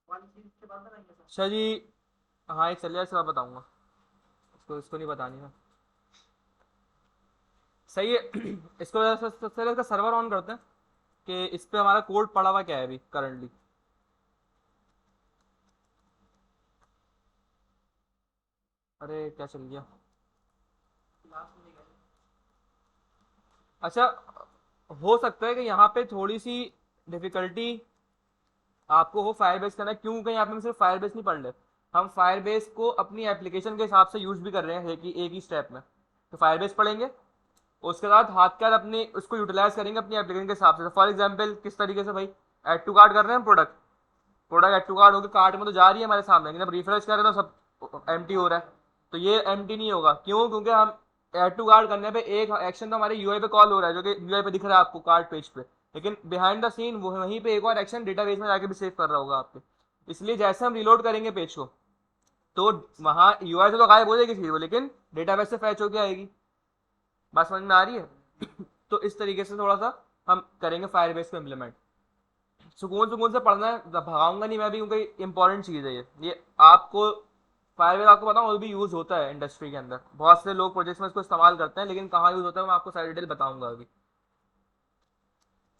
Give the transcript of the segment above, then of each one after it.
अच्छा जी। हाँ, एक चलिए इसका बताऊंगा। इसको इसको नहीं बतानी ना। सही है। इसको सबसे पहले इसका सर्वर ऑन करते हैं कि इस पे हमारा कोड पड़ा हुआ क्या है अभी करंटली। अरे क्या चल गया। अच्छा, हो सकता है कि यहाँ पे थोड़ी सी डिफिकल्टी आपको हो फायरबेस करना। क्यों कहीं यहाँ पे हम सिर्फ फायरबेस नहीं पढ़ रहे, हम फायरबेस को अपनी एप्लीकेशन के हिसाब से यूज भी कर रहे हैं एक ही स्टेप में। तो फायरबेस पढ़ेंगे, उसके बाद हाथ के हाथ अपने उसको यूटिलाइज करेंगे अपनी एप्लीकेशन के हिसाब से। फॉर एग्जाम्पल किस तरीके से भाई, एड टू कार्ट कर रहे हैं हम product, product add to cart होकर कार्ट में तो जा रही है हमारे सामने, लेकिन जब रिफ्रेश कर रहे हैं तो सब एम्प्टी हो रहा है। तो ये एम्प्टी नहीं होगा, क्यों? क्योंकि हम एड टू कार्ट करने पे एक एक्शन तो हमारे यूआई पे कॉल हो रहा है, जो कि यूआई पे दिख रहा है आपको कार्ट पेज पे, लेकिन बिहाइंड द सीन वो वहीं पे एक और एक्शन डेटाबेस में जाके भी सेव कर रहा होगा आपके। इसलिए जैसे हम रिलोड करेंगे पेज को, तो वहां यूआई से तो गायब हो जाएगी चीज वो, लेकिन डेटाबेस से फैच होके आएगी। बात समझ में आ रही है? तो इस तरीके से थोड़ा सा हम करेंगे फायरबेस को इम्प्लीमेंट। सुकून सुकून से पढ़ना है, भगाऊंगा नहीं मैं भी, क्योंकि इंपॉर्टेंट चीज़ है ये आपको। फायरवेल आपको पता वो भी यूज़ होता है इंडस्ट्री के अंदर, बहुत से लोग प्रोजेक्ट्स में इसको इस्तेमाल करते हैं, लेकिन कहाँ यूज़ होता है मैं आपको सारी डिटेल बताऊंगा अभी।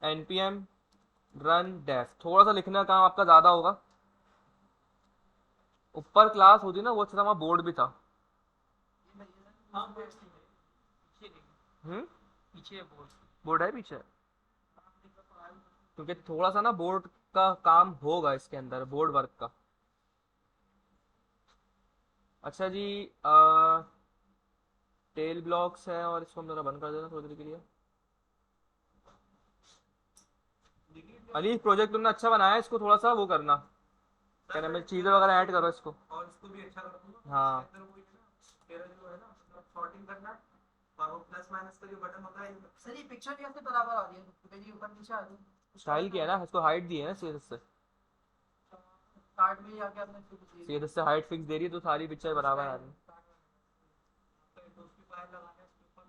npm run dev, थोड़ा सा लिखने का काम आपका ज़्यादा होगा। ऊपर क्लास होती ना वो अच्छा था, वहाँ बोर्ड भी था। हम्म। बोर्ड है पीछे, क्योंकि थोड़ा सा ना बोर्ड का काम होगा इसके अंदर, बोर्ड वर्क का। अच्छा जी। टेल ब्लॉक्स है और इसको हम जरा बंद कर देना थोड़ी देर के लिए। अली प्रोजेक्ट तुमने अच्छा बनाया है, इसको थोड़ा सा वो करना, क्या नाम है, चीज़ें वगैरह ऐड करो इसको। हाँ। स्टाइल किया है ना, इसको हाइट दी है ना सीएसएस से। सीएसएस से हाइट फिक्स दे रही है तो सारी पिक्चर बराबर आ रही है।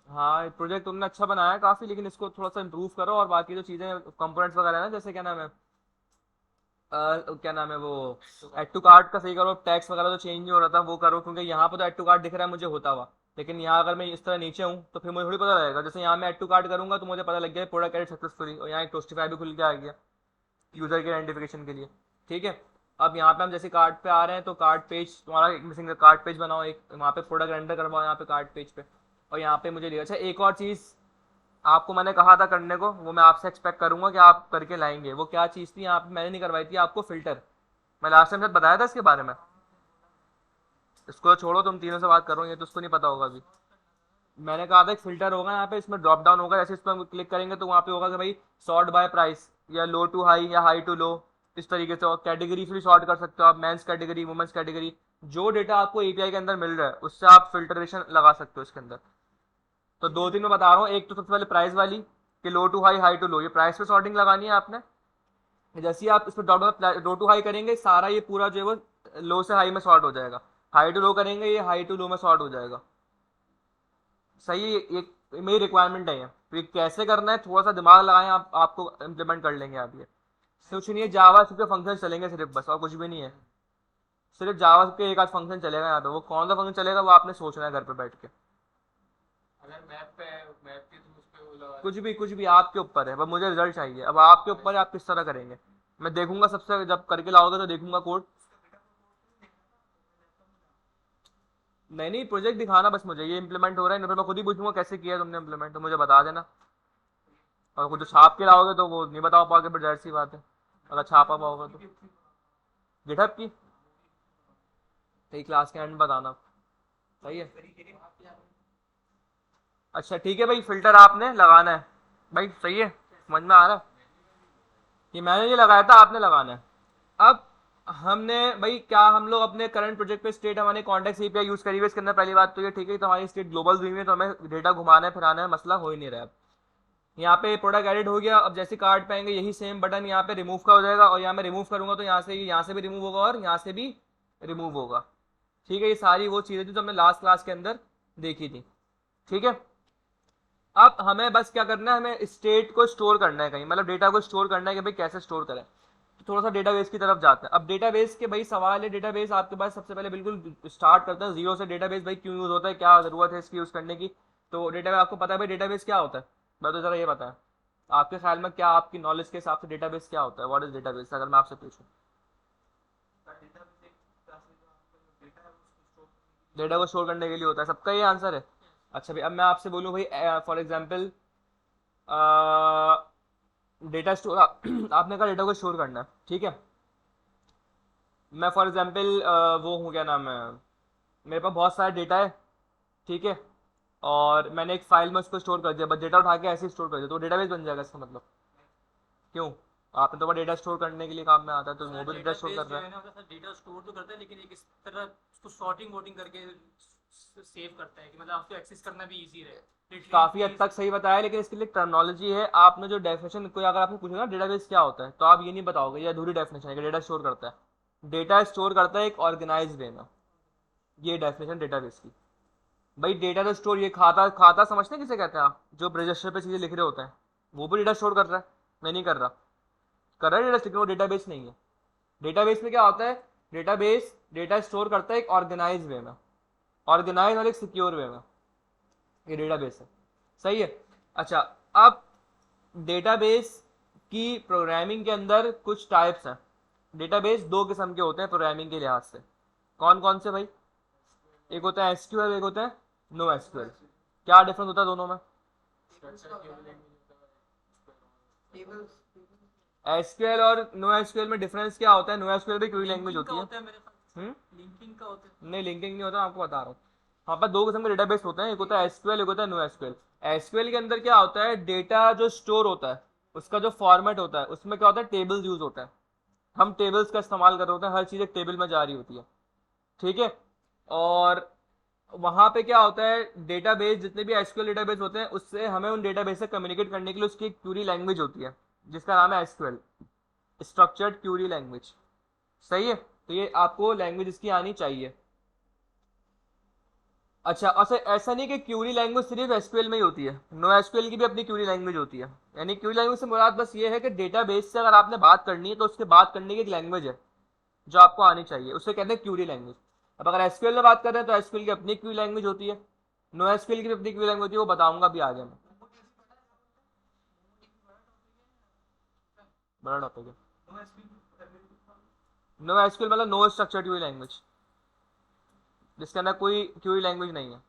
हाँ, प्रोजेक्ट तुमने अच्छा बनाया है काफी, लेकिन इसको थोड़ा सा इम्प्रूव करो, और बाकी जो चीजें कंपोनेंट्स वगैरह है ना, जैसे क्या नाम है, क्या नाम है वो, एड टू कार्ट का सही करो, टैक्स वगैरह तो चेंज नहीं हो रहा था वो करो, क्योंकि यहाँ पर तो एड टू कार्ट दिख रहा है मुझे होता हुआ, लेकिन यहाँ अगर मैं इस तरह नीचे हूँ तो फिर मुझे थोड़ी पता लगेगा। जैसे यहाँ मैं एड टू कार्ट करूंगा तो मुझे पता लग गया प्रोडक्ट एड सक्सेसफुली, और यहाँ एक टोस्टिफाई भी खुल के आ गया यूजर के आइडेंटिफिकेशन के लिए। ठीक है। अब यहाँ पे हम जैसे कार्ड पे आ रहे हैं तो कार्ड पेज तुम्हारा एक मिसिंग, कार्ड पेज बनाओ, एक वहाँ पे प्रोडक्ट रेंडर करवाओ यहाँ पे कार्ड पेज पे, और यहाँ पे मुझे लिया। अच्छा, एक और चीज़ आपको मैंने कहा था करने को, वो मैं आपसे एक्सपेक्ट करूंगा कि आप करके लाएंगे। वो क्या चीज़ थी यहाँ पे मैंने नहीं करवाई थी आपको, फिल्टर। मैं लास्ट टाइम शायद बताया था इसके बारे में। इसको छोड़ो, तुम तीनों से बात करो, ये तो उसको नहीं पता होगा अभी। मैंने कहा था एक फिल्टर होगा यहाँ पे, इसमें ड्रॉप डाउन होगा, जैसे इस पर क्लिक करेंगे तो वहाँ पे होगा कि भाई सॉर्ट बाय प्राइस, या लो टू हाई या हाई टू लो, इस तरीके से। और कैटेगरी से भी सॉर्ट कर सकते हो आप, मेंस कैटेगरी, वुमेन्स कैटेगरी। जो डेटा आपको एपीआई के अंदर मिल रहा है उससे आप फिल्टरेशन लगा सकते हो इसके अंदर। तो दो तीन मैं बता रहा हूँ। एक तो सबसे पहले प्राइस वाली, कि लो to high, high to low, ये प्राइस पे सॉर्टिंग लगानी है आपने। जैसे ही आप इस पर लो टू हाई करेंगे, सारा ये पूरा जो है वो लो से हाई में सॉर्ट हो जाएगा। हाई टू लो करेंगे, ये हाई टू लो में सॉर्ट हो जाएगा। सही है, एक मेरी रिक्वायरमेंट है ये। तो ये कैसे करना है, थोड़ा सा दिमाग लगाएं आप, आपको इम्प्लीमेंट कर लेंगे आप ये। कुछ नहीं है, जावा के फंक्शन चलेंगे सिर्फ, बस और कुछ भी नहीं है। सिर्फ जावा के एक आध फंक्शन चलेगा यहाँ पे, वो कौन सा फंक्शन चलेगा वो आपने सोचना है घर पे बैठ के। कुछ भी आपके ऊपर है, बस मुझे रिजल्ट चाहिए। अब आपके ऊपर है आप किस तरह करेंगे। मैं देखूंगा सबसे, जब करके लाओगे तो देखूंगा कोड। नहीं नहीं, प्रोजेक्ट दिखाना बस मुझे, ये इंप्लीमेंट हो रहा है ना, फिर मैं खुद ही पूछूंगा कैसे किया तुमने इंप्लीमेंट, तो मुझे बता देना। और कुछ छाप के लाओगे तो वो नहीं बता पाओगे, फिर जाहिर सी बात है, अगर छापा पाओगे तो। गिटहब की सही, क्लास के एंड में बताना। सही है। अच्छा ठीक है भाई, फिल्टर आपने लगाना है। भाई सही है, समझ में आ रहा है। ये मैंने नहीं लगाया था, आपने लगाना है। अब हमने भाई क्या, हम लोग अपने करंट प्रोजेक्ट पे स्टेट हमारे कॉन्टेक्ट एपीआई यूज करी हुई इसके अंदर। पहली बात तो ये ठीक है तो हमारी स्टेट ग्लोबल हुई है, तो हमें डेटा घुमाना है फिराना है, मसला हो ही नहीं रहा है। यहाँ पे प्रोडक्ट एडिट हो गया, अब जैसे कार्ड पे आएंगे यही सेम बटन यहाँ पे रिमूव का हो जाएगा, और यहाँ मैं रिमूव करूंगा तो यहाँ से भी रिमूव होगा और यहाँ से भी रिमूव होगा। ठीक है, ये सारी वो चीजें थी जो हमने लास्ट क्लास के अंदर देखी थी। ठीक है। अब हमें बस क्या करना है, हमें स्टेट को स्टोर करना है कहीं, मतलब डेटा को स्टोर करना है कि भाई कैसे स्टोर करें। थोड़ा सा डेटाबेस की तरफ जाते हैं। अब डेटाबेस के भाई सवाल है, डेटाबेस आपके पास सबसे पहले बिल्कुल स्टार्ट करते हैं जीरो से। डेटाबेस भाई क्यों यूज होता है, क्या जरूरत है इसकी यूज करने की। तो डेटाबेस आपको पता है भाई डेटाबेस क्या होता है, मैं तो जरा ये बताया आपके ख्याल में क्या, आपकी नॉलेज के हिसाब से डेटाबेस क्या होता है, व्हाट इज डेटाबेस, अगर मैं आपसे पूछूं। डेटा को स्टोर करने के लिए होता है, सबका ये आंसर है। अच्छा भाई अब मैं आपसे बोलूं भाई फॉर एग्जांपल डेटा स्टोर आपने कहा डेटा को स्टोर करना है, ठीक है। मैं फॉर एग्जांपल वो हूँ, क्या नाम है, मेरे पास बहुत सारा डेटा है, ठीक है, और मैंने एक फाइल में उसको स्टोर कर दिया, बस डेटा उठा के ऐसे ही स्टोर कर दिया, तो डेटाबेस बन जाएगा इसका मतलब। क्यों, आपने तो डेटा स्टोर करने के लिए काम में आता है, तो वो भी डेटा स्टोर कर डेटाबेस जो रहा है है। ना वो डेटा स्टोर तो करता है, लेकिन एक इस तरह उसको सॉर्टिंग वोटिंग करके सेव करता है कि मतलब आपको एक्सेस करना भी इजी रहे। रिट्रीव काफी भी हद तक सही बताया, लेकिन इसके लिए टर्मिनोलॉजी है। आपने जो डेफिनेशन, कोई अगर आपको पूछे ना डेटाबेस क्या होता है, तो आप ये नहीं बताओगे, ये अधूरी डेफिनेशन है कि डेटा स्टोर करता है। डेटा स्टोर करता है एक ऑर्गेनाइज वे में, ये डेफिनेशन डेटाबेस की। भाई डेटा तो स्टोर, ये खाता खाता समझते हैं किसे कहते हैं आप, जो रजिस्टर पे चीजें लिख रहे होते हैं, वो भी डेटा स्टोर कर रहा है। मैं नहीं कर रहा, कर रहा है डेटा, लेकिन वो डेटाबेस नहीं है। डेटाबेस में क्या होता है, डेटाबेस डेटा स्टोर करता है एक ऑर्गेनाइज वे में, ऑर्गेनाइज और एक सिक्योर वे में, ये डेटाबेस है। सही है। अच्छा, अब डेटाबेस की प्रोग्रामिंग के अंदर कुछ टाइप्स हैं। डेटाबेस दो किस्म के होते हैं प्रोग्रामिंग के लिहाज से। कौन कौन से भाई, एक होता है एसक्यूएल, एक होता है नो एसक्यूएल। क्या डिफरेंस होता है दोनों में। एसक्यूएल और नो एसक्यूएल में डिफरेंस क्या होता है, नो एसक्यूएल भी क्वेरी लैंग्वेज लिंकिंग का होती है। होता है मेरे ख्याल हम्म, से, लिंकिंग का होता है। नहीं लिंकिंग नहीं होता, आपको बता रहा हूँ। वहाँ पर दो किस्म के डेटाबेस होते हैं, एक होता है एसक्यूएल, एक होता है नो एसक्यूएल। एसक्यूएल के अंदर क्या होता है, डेटा जो स्टोर होता है उसका जो फॉर्मेट होता है, उसमें क्या होता है, टेबल्स यूज होता है। हम टेबल्स का इस्तेमाल कर रहे होते हैं, हर चीज़ एक टेबल में जा रही होती है, ठीक है। और वहाँ पे क्या होता है, डेटाबेस जितने भी एसक्यूएल डेटाबेस होते हैं, उससे हमें उन डेटाबेस से कम्युनिकेट करने के लिए उसकी एक क्यूरी लैंग्वेज होती है, जिसका नाम है एसक्यूएल, स्ट्रक्चर्ड क्यूरी लैंग्वेज। सही है, तो ये आपको लैंग्वेज इसकी आनी चाहिए। अच्छा, अच्छा ऐसा नहीं कि क्यूरी लैंग्वेज सिर्फ एसक्यूएल में ही होती है, नो एसक्यूएल की भी अपनी क्यूरी लैंग्वेज होती है। यानी क्यूरी लैंग्वेज से मुराद बस ये है कि डेटाबेस से अगर आपने बात करनी है तो उसके बात करने की एक लैंग्वेज है जो आपको आनी चाहिए, उसे कहते हैं क्यूरी लैंग्वेज। अब अगर एसक्यूएल में बात कर रहे हैं तो एसक्यूएल की अपनी क्यूरी लैंग्वेज होती है, नो एसक्यूएल की भी अपनी क्यूरी लैंग्वेज होती है, वो बताऊंगा भी आगे मैं। बड़ा टॉपिक है। नो एसक्यूएल मतलब नो स्ट्रक्चर्ड क्यूरी लैंग्वेज, जिसके अंदर कोई क्यूरी लैंग्वेज नहीं है।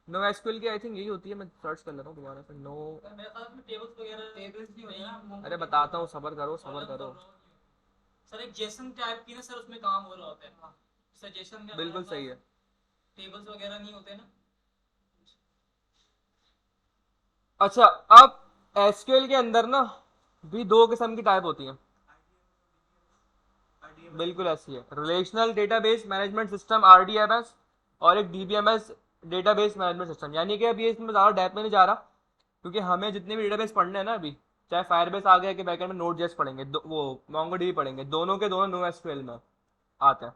नो एसक्यूएल की आई थिंक यही होती है, मैं सर्च कर लेता हूँ दोबारा से। नो, मेरे ख्याल में टेबल्स वगैरह टेबल्स भी होते हैं। अरे बताता हूँ, सबर करो सबर करो। सर एक जेसन टाइप की ना सर, उसमें काम हो रहा होता है सर, जेसन का बिल्कुल सही है। टेबल्स वगैरह नहीं होते ना। अच्छा, अब एसक्यूएल के अंदर ना भी दो किस्म की टाइप होती हैं, बिल्कुल ऐसी है, relational database management system RDMS, और एक डीबीएमएस डेटाबेस मैनेजमेंट सिस्टम। यानी कि अभी इसमें ज़्यादा डेप्थ में नहीं जा रहा, क्योंकि हमें जितने भी डेटाबेस पढ़ने हैं ना अभी, चाहे फायरबेस आ गया कि बैकएंड में नोड जेएस पढ़ेंगे, वो मोंगोडीबी पढ़ेंगे, दोनों के दोनों नो एसक्यूएल में आते हैं।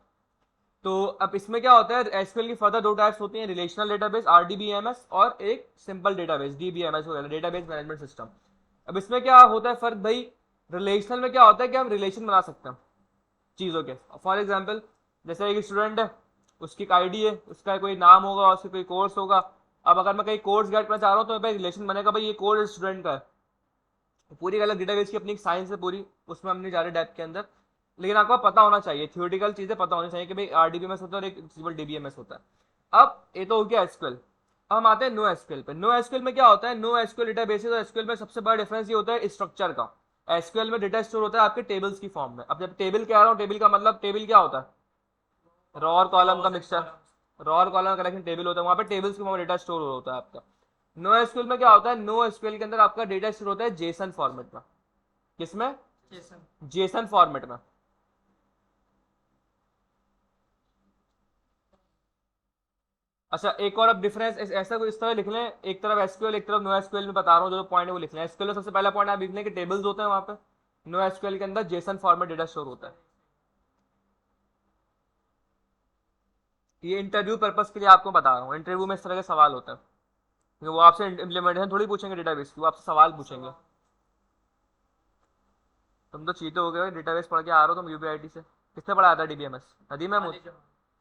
तो अब इसमें क्या होता है, एसक्यूएल की फर्दर दो टाइप्स होती हैं, रिलेशनल डेटाबेस आरडीबीएमएस, और एक सिंपल डेटाबेस डीबीएमएस वगैरह, डेटाबेस मैनेजमेंट सिस्टम। अब इसमें क्या होता है फर्क भाई, रिलेशनल में क्या होता है कि हम रिलेशन बना सकते हैं चीज़ों के। फॉर एग्जाम्पल, जैसे एक स्टूडेंट है, उसकी एक आईडी है, उसका कोई नाम होगा, उसका कोई कोर्स होगा। अब अगर मैं कहीं कोर्स गेट करना चाह रहा हूँ तो मेरे रिलेशन बनेगा, भाई ये कोर्स स्टूडेंट का है। तो पूरी अलग डेटाबेस की अपनी एक साइंस है पूरी, उसमें हम नहीं जा रहे डेप्थ के अंदर, लेकिन आपको पता होना चाहिए, थियोरिटिकल चीज़ें पता होनी चाहिए कि भाई आरडीबीएमएस होता है और एक सिंपल डीबीएमएस होता है। अब ये तो हो गया एसक्यूएल। अब हम आते हैं नो एसक्यूएल पे। नो एसक्यूएल में क्या होता है, नो एसक्यूएल डेटाबेस और एसक्यूएल में सबसे बड़ा डिफरेंस ये होता है स्ट्रक्चर का। एसक्यूएल में डेटा स्टोर होता है आपके टेबल्स की फॉर्म में। अब जब टेबल कह रहा हूँ, टेबल का मतलब, टेबल क्या होता है, रॉ और कॉलम का मिक्सचर, रॉ और कॉलम का कलेक्शन टेबल होता है, वहां पे टेबल्स के फॉर्म में डेटा स्टोर होता है आपका। नो एसक्यूएल में क्या होता है, नो एसक्यूएल के अंदर आपका डेटा स्टोर होता है जेसन फॉर्मेट में। किसमें, जेसन। जेसन फॉर्मेट में। अच्छा एक और अब डिफरेंस ऐसा कुछ इस तरह लिख लें, एक तरफ एसक्यूएल एक तरफ नो एसक्यूएल में बता रहा हूँ, जो पॉइंट है वो लिख लें। एसक्यूएल में सबसे पहला पॉइंट आप लिख लें कि टेबल्स होते हैं वहां पे, नो एसक्यूएल के अंदर जेसन फॉर्मेट डेटा स्टोर होता है। ये इंटरव्यू पर्पस के लिए आपको बता रहा हूँ, इंटरव्यू में इस तरह के सवाल होता है, क्योंकि वो आपसे इम्प्लीमेंटेशन थोड़ी पूछेंगे डेटाबेस की, वो आपसे सवाल पूछेंगे। तुम तो चीते हो गए, डेटाबेस पढ़ के आ रहे हो तुम यूपीआईटी से। किसने पढ़ाया था डीबीएमएस? नदीम महमूद? कॉलेज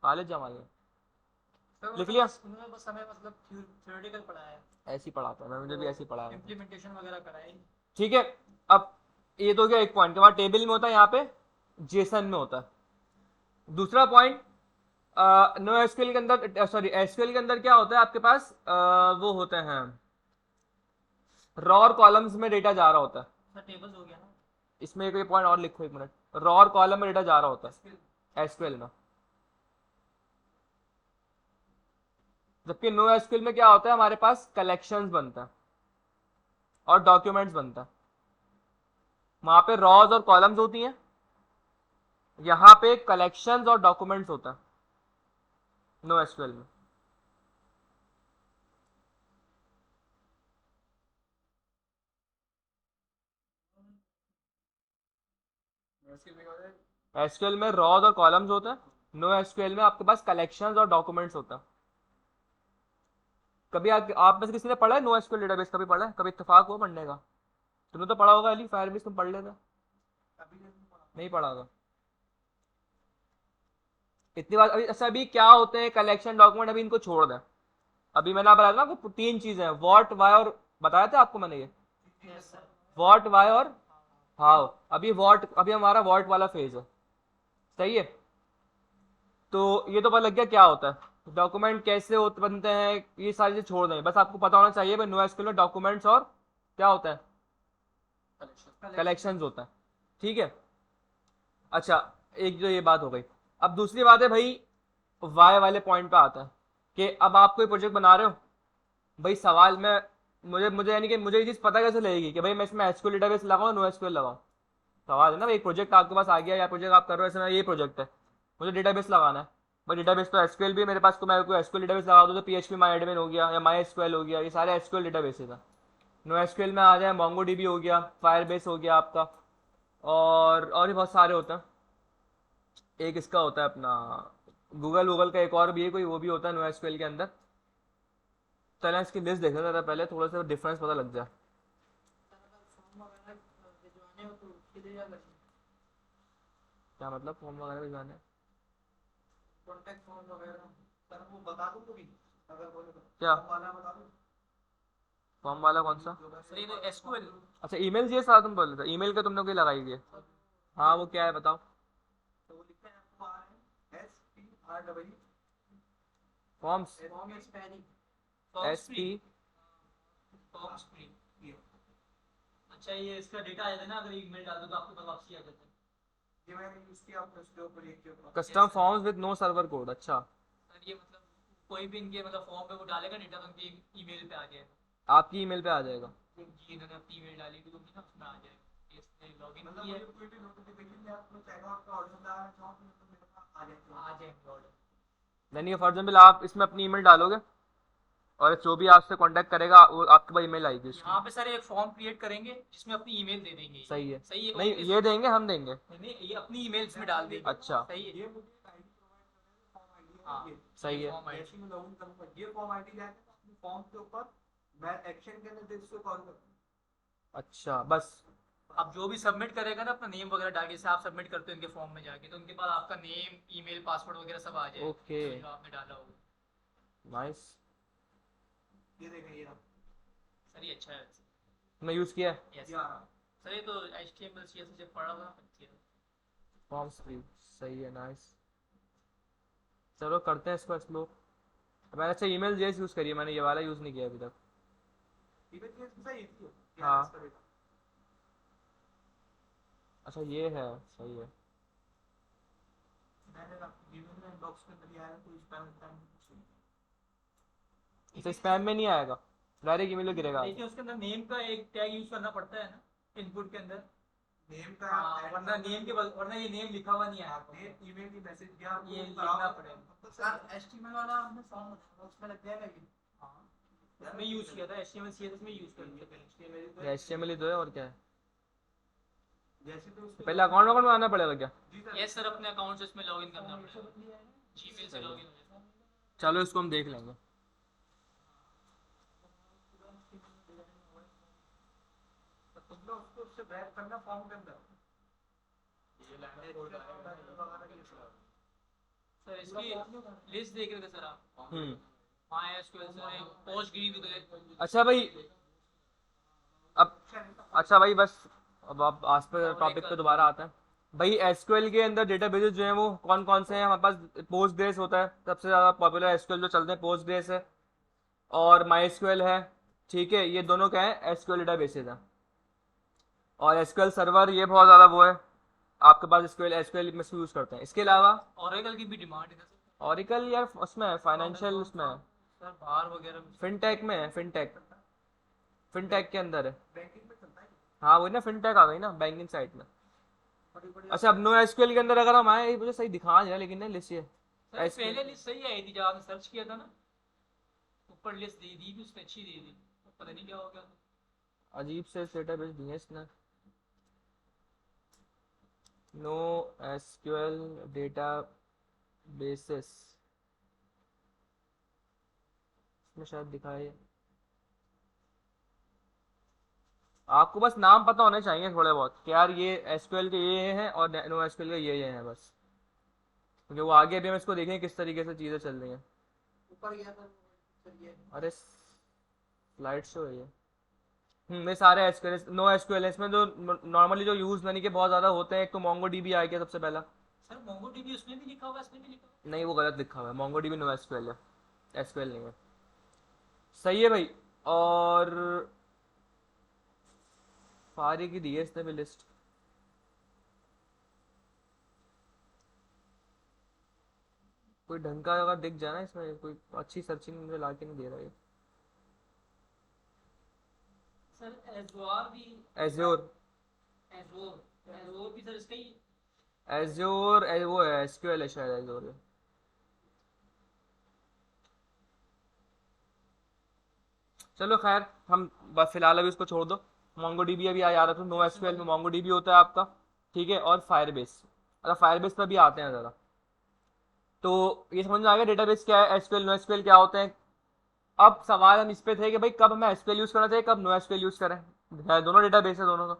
खालिद जमाल ने। तो लिख मतलब लिया। बस उन्होंने बस हमें मतलब थ्योरेटिकल पढ़ाया है, ऐसे ही पढ़ाता है, मुझे भी ऐसे ही पढ़ाया था। इम्प्लीमेंटेशन वगैरह कराई। ठीक है। अब ये तो क्या, एक पॉइंट के बाद टेबल में होता है, यहाँ पे जेसन में होता है। दूसरा पॉइंट, नो एसक्यूएल के अंदर, सॉरी एसक्यूएल के अंदर क्या होता है आपके पास, वो होते हैं रॉ और कॉलम्स में डेटा जा रहा होता है। सर टेबल्स हो गया ना। इसमें कोई पॉइंट और लिखो, एक मिनट। रॉ और कॉलम में डेटा जा रहा होता SQL है एसक्यूएल में, जबकि नो एसक्यूएल में क्या होता है, हमारे पास कलेक्शंस बनता है और डॉक्यूमेंट्स बनता है। वहां पे रॉज और कॉलम्स होती हैं, यहाँ पे कलेक्शंस और डॉक्यूमेंट्स होता है नो एसक्यूएल में। एसक्यूएल में रॉज और कॉलम्स होता है, नो एसक्यूएल में आपके पास कलेक्शंस और डॉक्यूमेंट्स होता है। कभी आप में से किसी ने पढ़ा है नो एसक्यूएल डेटाबेस? कभी पढ़ा है? कभी इत्तेफाक हुआ पढ़ने का? तुमने तो पढ़ा होगा अली, फायरबेस तुम पढ़ लेते। नहीं पढ़ा होगा इतनी बात अभी। अच्छा अभी क्या होते हैं कलेक्शन डॉक्यूमेंट, अभी इनको छोड़ दें। अभी मैंने आप बताया था ना आपको तीन चीजें हैं, वॉट वाई और, बताया था आपको मैंने ये, यस सर। वॉट वाई और हाउ। अभी वॉट, अभी हमारा वॉट वाला फेज है, सही है। तो ये तो पता लग गया क्या होता है, डॉक्यूमेंट कैसे होते बनते हैं, ये सारी चीजें छोड़ दें, बस आपको पता होना चाहिए भाई नो एसक्यूएल में डॉक्यूमेंट्स और क्या होता है, कलेक्शंस होता है। ठीक है। अच्छा, एक जो ये बात हो गई। अब दूसरी बात है भाई, वाई वाले पॉइंट पे आता है कि अब आप कोई प्रोजेक्ट बना रहे हो भाई, सवाल में मुझे मुझे यानी कि मुझे ये चीज़ पता कैसे लगेगी कि भाई मैं इसमें एसक्यूएल डेटाबेस लगाऊं नो एसक्यूएल लगाऊं? सवाल है ना भाई, एक प्रोजेक्ट आपके पास आ गया या प्रोजेक्ट आप कर रहे हो, ऐसे में ये प्रोजेक्ट है, मुझे डेटाबेस लगाना है भाई। डेटाबेस तो एसक्यूएल भी है मेरे पास, तो मैं कोई एसक्यूएल डेटाबेस लगा दूँ तो पीएचपी माई एडमिन हो गया या माई एसक्यूएल हो गया, ये सारे एसक्यूएल डेटाबेसेस है। नो एसक्यूएल में आ जाए मोंगो डीबी हो गया, फायरबेस हो गया आपका, और भी बहुत सारे होते हैं। एक इसका होता है अपना गूगल, गूगल का एक और भी है कोई, वो भी होता है नो एसक्यूएल के अंदर। चलें इसकी लिस्ट देख लेते हैं पहले, थोड़ा सा डिफरेंस पता लग जाए। सर अगर फॉर्म वगैरह भिजवाने हो तो उसके लिए क्या करें? क्या मतलब फॉर्म वगैरह भिजवाने? कॉन्टैक्ट फॉर्म वगैरह सर वो बता दूँ कभी, अगर बोले तो क्या फॉर्म वाला बता दूँ। फॉर्म वाला कौन सा? सर ये तो SQL। अच्छा ईमेल चाहिए साथ में, बोल रहे थे ईमेल का तुमने कोई लगाई है? हाँ वो क्या है बताओ। तो वो लिखते हैं आपको RSPRW forms, form spelling S P. Form स्प्री। अच्छा ये इसका डेटा आ जाता है ना, अगर ईमेल डाल दो तो आपके पास वापसी आ जाता है। ये मैंने यूज किया अपने उसके ऊपर एक के ऊपर custom forms with no server code, अच्छा। सर ये मतलब कोई भी इनके मतलब फॉर्म पे वो डालेगा डेटा तो उनकी ईमेल पे आ जाएगा। आपकी ईमेल पे आ जाएगा? जी इन्होंने अपनी ईमेल डाली तो उनकी ना उसमें आ जाएगा, इसने लॉगिन किया है। कोई भी नोटिफिकेशन या आपको चेकआउट का ऑर्डर डालना चाहो तो मेरे पास आ जाएगा ऑर्डर। यानी फॉर एग्जाम्पल आप इसमें अपनी ईमेल डालोगे और जो भी आपसे कांटेक्ट करेगा वो आपके पास ईमेल आएगी उसकी। यहाँ पे सर एक फॉर्म क्रिएट करेंगे जिसमें अपनी ईमेल दे देंगे। सही है। सही है। नहीं ये देंगे, हम देंगे। नहीं ये अपनी ईमेल इसमें डाल देंगे। अच्छा सही है। ये मुझे एक आईडी प्रोवाइड कर रहा है, फॉर्म आईडी है। हाँ, सही है। फॉर्म जैसे ही मैं लॉगिन करूंगा ये फॉर्म आईडी जाएगा तो अपने फॉर्म के ऊपर मैं एक्शन के अंदर जिसको कॉल करूंगा। अच्छा बस। अब जो भी सबमिट करेगा ना अपना नेम वगैरह डाल के, जैसे आप सबमिट करते हो इनके फॉर्म में जाके तो उनके पास आपका नेम ईमेल पासवर्ड वगैरह सब आ जाए। ओके जो आपने डाला होगा। नाइस। ये देखें ये सर ये अच्छा है। तुमने यूज किया है? यस सर ये तो HTML CSS से पढ़ा हुआ है। फॉर्म्स फ्री, सही है नाइस। चलो करते हैं इसको एक्सप्लोर। मैंने अच्छा ईमेल जेस यूज करी है, मैंने ये वाला यूज नहीं किया अभी तक। ईमेल जेस सही है। हाँ अच्छा ये है, सही है। मैंने ईमेल में बॉक्स में दिया है कोई स्पैम स्पैम कुछ नहीं। इसे स्पैम में नहीं आएगा, डायरेक्ट ईमेल में गिरेगा। देखिए उसके अंदर नेम का एक टैग यूज करना पड़ता है ना इनपुट के अंदर नेम का। वरना नेम के वरना ये नेम लिखा हुआ नहीं आया ईमेल की मैसेज दिया ये लिखना पड़ेगा। तो सर HTML वाला हमने फॉर्म उसमें लग जाएगा ये। हां मैं यूज किया था HTML CSS में यूज कर लिया पहले। HTML ही तो है और क्या है। जैसे तो पहले अकाउंट वकाउंट बनाना पड़ेगा क्या? यस सर अपने अकाउंट से इसमें लॉगिन करना पड़ेगा। जीमेल से लॉगिन हो जाता है। चलो इसको हम देख लेंगे। तो तुम लोग उसको उससे बैक करना फॉर्म के अंदर सर इसकी लिस्ट देख रहे थे सर आप, हम्म माई एसक्यूएल सर एक पोस्ट गिरी भी तो अच्छा भाई, अब अच्छा भाई बस, अब आप आज पे टॉपिक पे दोबारा आते हैं। भाई एसक्यूएल के अंदर डेटाबेसेस जो हैं वो कौन कौन से हैं हमारे पास? पोस्टग्रेस होता है सबसे ज़्यादा पॉपुलर, एसक्यूएल जो चलते हैं पोस्टग्रेस है और माईएसक्यूएल है। ठीक है, ये दोनों क्या है? एसक्यूएल डेटाबेसेस हैं। और एसक्यूएल सर्वर ये बहुत ज़्यादा वो है आपके पास, एसक्यूएल एसक्यूएल में यूज़ करते हैं। इसके अलावा ओरेकल की भी डिमांड है सर। ऑरिकल यार उसमें है, फाइनेंशियल उसमें है, सर बाहर वगैरह में फिनटेक में है, फिनटेक, फिनटेक के अंदर है। हाँ वही ना, फिनटेक आ गई ना बैंकिंग साइड में। अच्छा अब नो एसक्यूएल के अंदर अगर हम आए, ये मुझे सही दिखा नहीं रहा लेकिन ना लिस्ट ये सर SQL पहले लिस्ट सही आई थी जब आपने सर्च किया था ना, ऊपर लिस्ट दे दी भी उसने, अच्छी दे दी, पता नहीं क्या हो गया। अजीब से डेटाबेस दिए इसने। नो एसक्यूएल डेटा बेसिस इसमें शायद दिखाए। आपको बस नाम पता होने चाहिए थोड़े बहुत कि यार ये एसक्यूएल के ये हैं और नो एसक्यूएल के ये हैं बस, क्योंकि वो आगे भी हम इसको देखें किस तरीके से चीज़ें चल रही हैं। ऊपर गया था, अरे स्लाइड शो है ये। ये सारे एसक्यूएल, नो एसक्यूएल इसमें जो नॉर्मली जो यूज यानी कि बहुत ज़्यादा होते हैं। एक तो मोंगो डीबी आ गया सबसे पहला। सर मोंगोडीबी उसमें भी लिखा हुआ है, इसमें भी लिखा हुआ नहीं वो गलत लिखा हुआ है, मोंगो डीबी नो एसक्यूएल है, एसक्यूएल नहीं है। सही है भाई। और फारी की दी है इसने भी लिस्ट। कोई ढंग का अगर दिख जाए ना इसमें, कोई अच्छी सर्चिंग मुझे ला के नहीं दे रहा है। है। सर एजवार भी, एज्योर, एजोर एजोर भी सर इसका ही। एज्योर वो है एसक्यूएल है शायद एज्योर है। चलो खैर, हम बस फिलहाल अभी उसको छोड़ दो। मोंगो डीबी अभी आ रहा था, नो एसक्यूएल में मोंगो डीबी होता है आपका। ठीक है, और फायरबेस, अगर फायरबेस पर भी आते हैं ज़रा। तो ये समझ में आ गया डेटाबेस क्या है, एसक्यूएल नो एसक्यूएल क्या होते हैं। अब सवाल हम इस पे थे कि भाई कब हमें एसक्यूएल यूज करना चाहिए, कब नो एसक्यूएल यूज करें। दोनों डेटाबेस है दोनों का।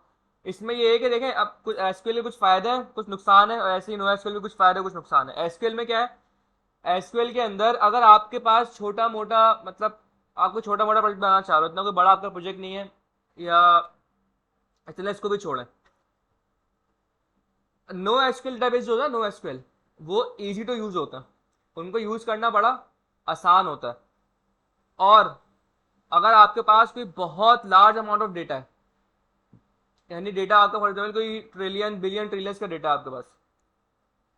इसमें ये है कि देखें, अब कुछ एसक्यूएल के कुछ फायदे हैं कुछ नुकसान है, और ऐसे ही नो एसक्यूएल के कुछ फायदे कुछ नुकसान है। एसक्यूएल में क्या है, एसक्यूएल के अंदर अगर आपके पास छोटा मोटा मतलब आपको छोटा मोटा प्रोजेक्ट बनाना चाह रहे हो, इतना कोई बड़ा आपका प्रोजेक्ट नहीं है, या चलो इसको भी छोड़ें। नो एसक्यूएल डेटाबेस जो होता है, नो एसक्यूएल वो इजी टू यूज होता है, उनको यूज करना बड़ा आसान होता है। और अगर आपके पास कोई बहुत लार्ज अमाउंट ऑफ डेटा है, यानी डेटा आपका फॉर एग्जाम्पल कोई ट्रिलियन बिलियन ट्रिलियंस का डेटा आपके पास,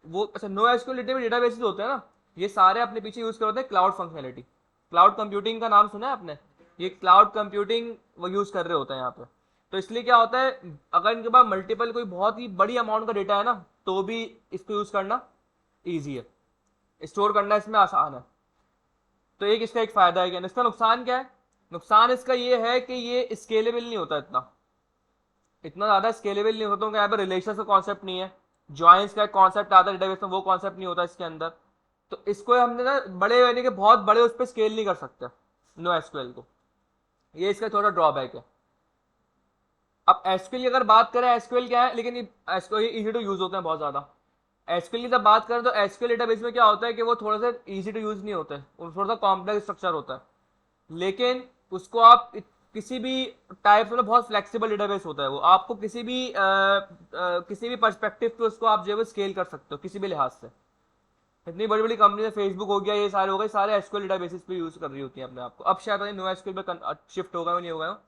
वो अच्छा नो एसक्यूएल डेटाबेसेस होते हैं ना, ये सारे अपने पीछे यूज करते हैं क्लाउड फंक्शनैलिटी। क्लाउड कंप्यूटिंग का नाम सुना है आपने? ये क्लाउड कंप्यूटिंग वो यूज कर रहे होते हैं यहाँ पे। तो इसलिए क्या होता है, अगर इनके पास मल्टीपल कोई बहुत ही बड़ी अमाउंट का डेटा है ना, तो भी इसको यूज करना ईजी है, स्टोर करना इसमें आसान है। तो एक इसका एक फायदा है। क्या इसका नुकसान क्या है? नुकसान इसका ये है कि ये स्केलेबल नहीं होता, इतना इतना ज्यादा स्केलेबल नहीं होता, यहाँ पे रिलेशन का कॉन्सेप्ट नहीं है, जॉइंस का कॉन्सेप्ट आता है डेटाबेस में, वो कॉन्सेप्ट नहीं होता इसके अंदर। तो इसको हमने ना बड़े यानी कि बहुत बड़े उस पर स्केल नहीं कर सकते नो एसक्यूएल को, ये इसका थोड़ा ड्रॉबैक है। अब एसक्यूएल की अगर बात करें, एसक्यूएल क्या है, लेकिन ये एसक्यूएल इजी टू यूज होते हैं बहुत ज्यादा। एसक्यूएल की जब बात करें तो एसक्यूएल डेटाबेस में क्या होता है कि वो थोड़ा सा इजी टू यूज नहीं होते हैं, वो थोड़ा सा कॉम्प्लेक्स स्ट्रक्चर होता है। लेकिन उसको आप किसी भी टाइप से, बहुत फ्लेक्सिबल डेटाबेस होता है वो, आपको किसी भी पर्सपेक्टिव पे उसको आप जो है स्केल कर सकते हो किसी भी लिहाज से। इतनी बड़ी बड़ी कंपनी है, फेसबुक हो गया, ये सारे हो गए, सारे एसक्यूएल डेटाबेसेस पे यूज कर रही होती हैं अपने आप को। अब शायद नो एसक्यूएल पे शिफ्ट होगा या नहीं होगा,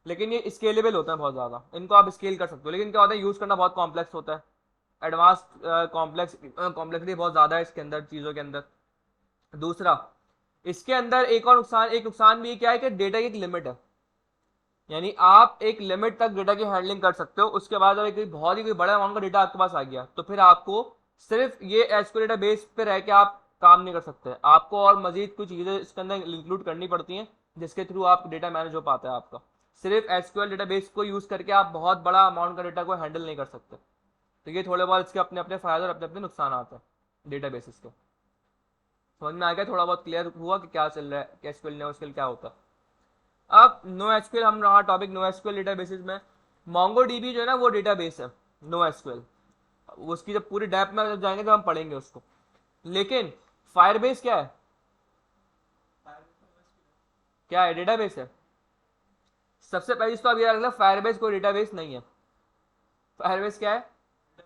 लेकिन ये स्केलेबल होता है बहुत ज़्यादा, इनको आप स्केल कर सकते हो। लेकिन क्या होता है, यूज़ करना बहुत कॉम्प्लेक्स होता है, एडवांस कॉम्प्लेक्सिटी बहुत ज़्यादा है इसके अंदर, चीज़ों के अंदर। दूसरा, इसके अंदर एक और नुकसान, एक नुकसान भी क्या है कि डेटा की एक लिमिट है, यानी आप एक लिमिट तक डेटा की हैंडलिंग कर सकते हो, उसके बाद अगर कोई बहुत ही कोई बड़ा अमाउंट का डेटा आपके पास आ गया तो फिर आपको सिर्फ ये एसक्यूएल डेटाबेस पे रह के आप काम नहीं कर सकते, आपको और मजीद कुछ चीज़ें इसके अंदर इंक्लूड करनी पड़ती हैं, जिसके थ्रू आप डेटा मैनेज हो पाता है आपका। सिर्फ एसक्यूएल डेटाबेस को यूज़ करके आप बहुत बड़ा अमाउंट का डेटा को हैंडल नहीं कर सकते। तो ये थोड़े बहुत इसके अपने अपने फ़ायदे और अपने अपने नुकसान आते हैं डेटाबेसिस के। समझ में आ गया? थोड़ा बहुत क्लियर हुआ कि क्या चल रहा है, एसक्यूएल नो एसक्यूएल क्या होता है। अब नो एसक्यूएल, हम रहा टॉपिक नो एसक्यूएल डेटाबेसेस में। मोंगो डीबी जो है ना वो डेटाबेस है नो एसक्यूएल। उसकी जब पूरी डेप्थ में जब जाएंगे जब हम पढ़ेंगे उसको। लेकिन फायरबेस क्या है? क्या है? डेटाबेस है। सबसे पहले तो अब ये रखना, फायरबेस कोई डेटाबेस नहीं है। फायरबेस क्या है?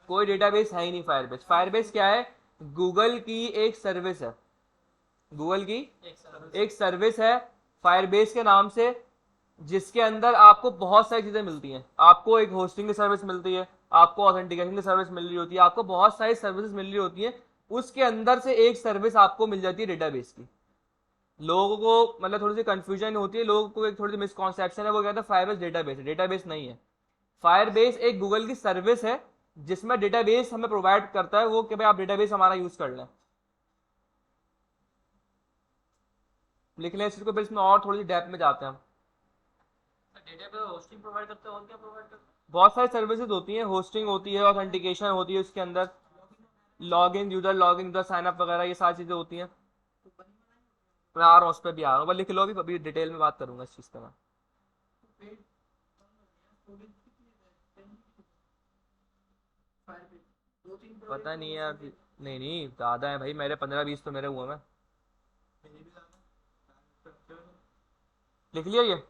कोई डेटाबेस है ही नहीं फायरबेस। फायरबेस क्या है? गूगल की एक सर्विस है। गूगल की एक सर्विस है फायरबेस के नाम से, जिसके अंदर आपको बहुत सारी चीजें मिलती हैं। आपको एक होस्टिंग की सर्विस मिलती है, आपको ऑथेंटिकेशन की सर्विस मिल रही होती है, आपको बहुत सारी सर्विसेज मिल रही होती हैं। उसके अंदर से एक सर्विस आपको मिल जाती है डेटाबेस की। लोगों को मतलब थोड़ी सी कंफ्यूजन होती है, लोगों को एक थोड़ी सी मिसकॉन्सेप्शन है, वो कहते हैं फायरबेस डेटाबेस है। डेटाबेस नहीं है। फायरबेस एक गूगल की सर्विस है जिसमें डेटाबेस हमें प्रोवाइड करता है, वो कि भाई आप डेटाबेस हमारा यूज कर लें। लिख लें इसको, फिर इसमें और थोड़ी सी डेप्थ में जाते हैं हम। डेटाबेस होस्टिंग प्रोवाइड करते हैं और क्या प्रोवाइड करते बहुत सारी सर्विसेज होती हैं, होस्टिंग होती है, ऑथेंटिकेशन होती है उसके अंदर, log in user sign up वगैरह ये सारी चीजें होती हैं। मैं आ रहा हूँ, उस पर भी आ रहा हूँ, बस लिख लो, अभी डिटेल में बात करूंगा इस चीज़ पे मैं। पता नहीं यार, नहीं नहीं ज़्यादा है भाई, मेरे 15-20 तो मेरे हुए में। लिख लिया ये?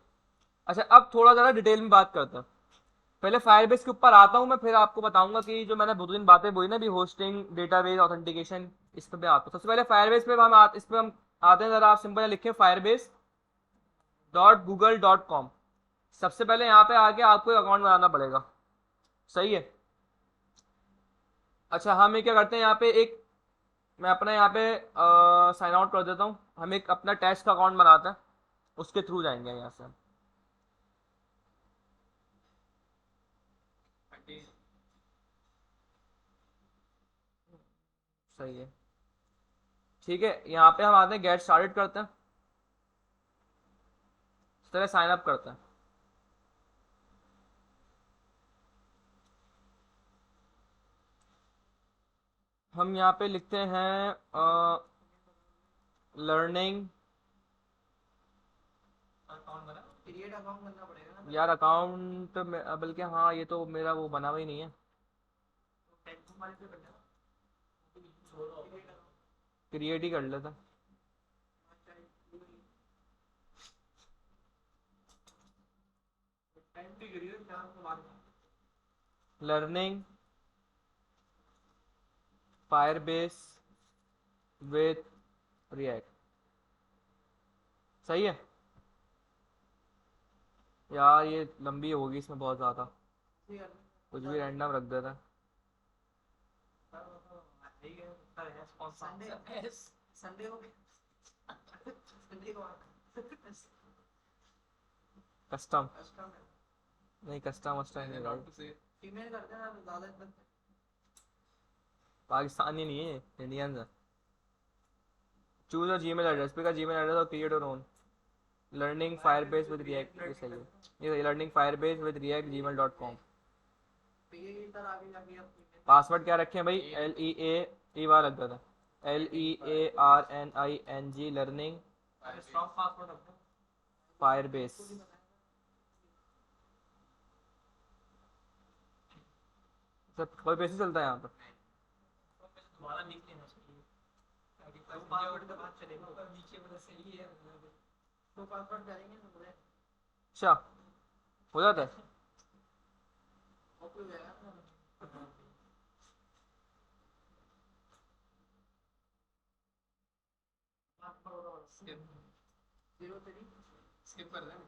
अच्छा, अब थोड़ा ज़रा डिटेल में बात करते हैं। पहले फायरबेस के ऊपर आता हूँ मैं, फिर आपको बताऊंगा कि जो मैंने 2-3 बातें बोली ना भी, होस्टिंग, डेटाबेस, ऑथेंटिकेशन, इस पर भी आता हूँ। सबसे पहले फायरबेस पे इस पे हम आते हैं। ज़रा आप सिंपल लिखें firebase.google.com। सबसे पहले यहाँ पे आके आपको एक अकाउंट बनाना पड़ेगा। सही है। अच्छा, हम ये क्या करते हैं यहाँ पे, एक मैं अपना यहाँ पे साइन आउट कर देता हूँ। हम एक अपना टेस्ट का अकाउंट बनाते हैं, उसके थ्रू जाएंगे यहाँ से हम। हैं? सही है। ठीक है, यहाँ पे हम आते हैं, गेट स्टार्टेड करते हैं, इस तरह साइन अप करते हैं। हम यहाँ पे लिखते हैं लर्निंग। अकाउंट बना, क्रिएट अकाउंट करना पड़ेगा ना। यार अकाउंट में बल्कि हाँ, ये तो मेरा वो बना हुआ ही नहीं है। टेक्स्ट हमारे पे करना है। क्रिएट ही कर लेता। Learning Firebase with react. सही है। यार ये लंबी होगी, इसमें बहुत ज़्यादा कुछ भी रैंडम रख देता है। संडे संडे को संडे को कस्टम कस्टम नहीं, कस्टम वस्टम नहीं भाई। फीमेल करते हैं ना ज्यादा। पाकिस्तानी नहीं है, इंडियन है। चूज और Gmail address, pick Gmail address और create your own. Learning Firebase with React, ये सही है। ये सही, learning Firebase with React gmail.com। Password क्या रखें भाई? LEA बार रख देता, LEARNING, लर्निंग स्ट्रॉन्ग पासवर्ड रखो। फायरबेस। सब कोई पैसे चलता है यहाँ पर। दोबारा लिख लेना चाहिए, ताकि पासवर्ड के बाद चलेगा। नीचे वाला सही है, तो पासवर्ड करेंगे ना पूरे। अच्छा, हो जाता है। ओके हो जाएगा। स्किप कर देना।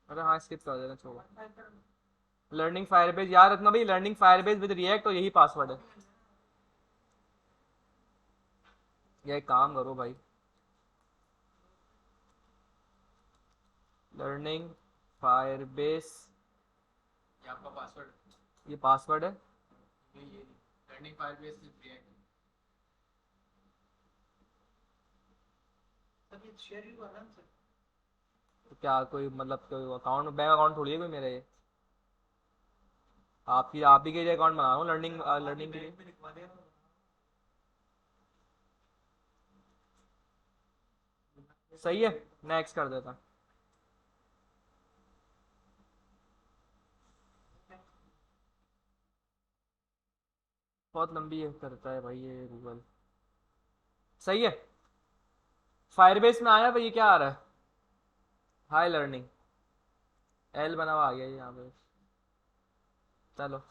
अरे हाँ, स्किप कर देना, छोड़ो। लर्निंग फायरबेस याद रखना भाई, लर्निंग फायरबेस विद रिएक्ट, तो यही पासवर्ड है। ये एक काम करो भाई, लर्निंग फायरबेस, ये आपका पासवर्ड, ये पासवर्ड है। ये लर्निंग फायरबेस विद रिएक्ट। तब ये शेयर ही हुआ ना हमसे। तो क्या कोई मतलब कोई अकाउंट, बैंक अकाउंट थोड़ी है कोई मेरा ये। आप ही के लिए अकाउंट बना रहा हूँ, लर्निंग लर्निंग के लिए। में लिखवा देना। सही है, नेक्स्ट कर देता। बहुत लंबी है करता है भाई ये गूगल। सही है। फायरबेस में आया भाई, ये क्या आ रहा है? High learning. एल बना हुआ आ गया ये यहाँ पे। चलो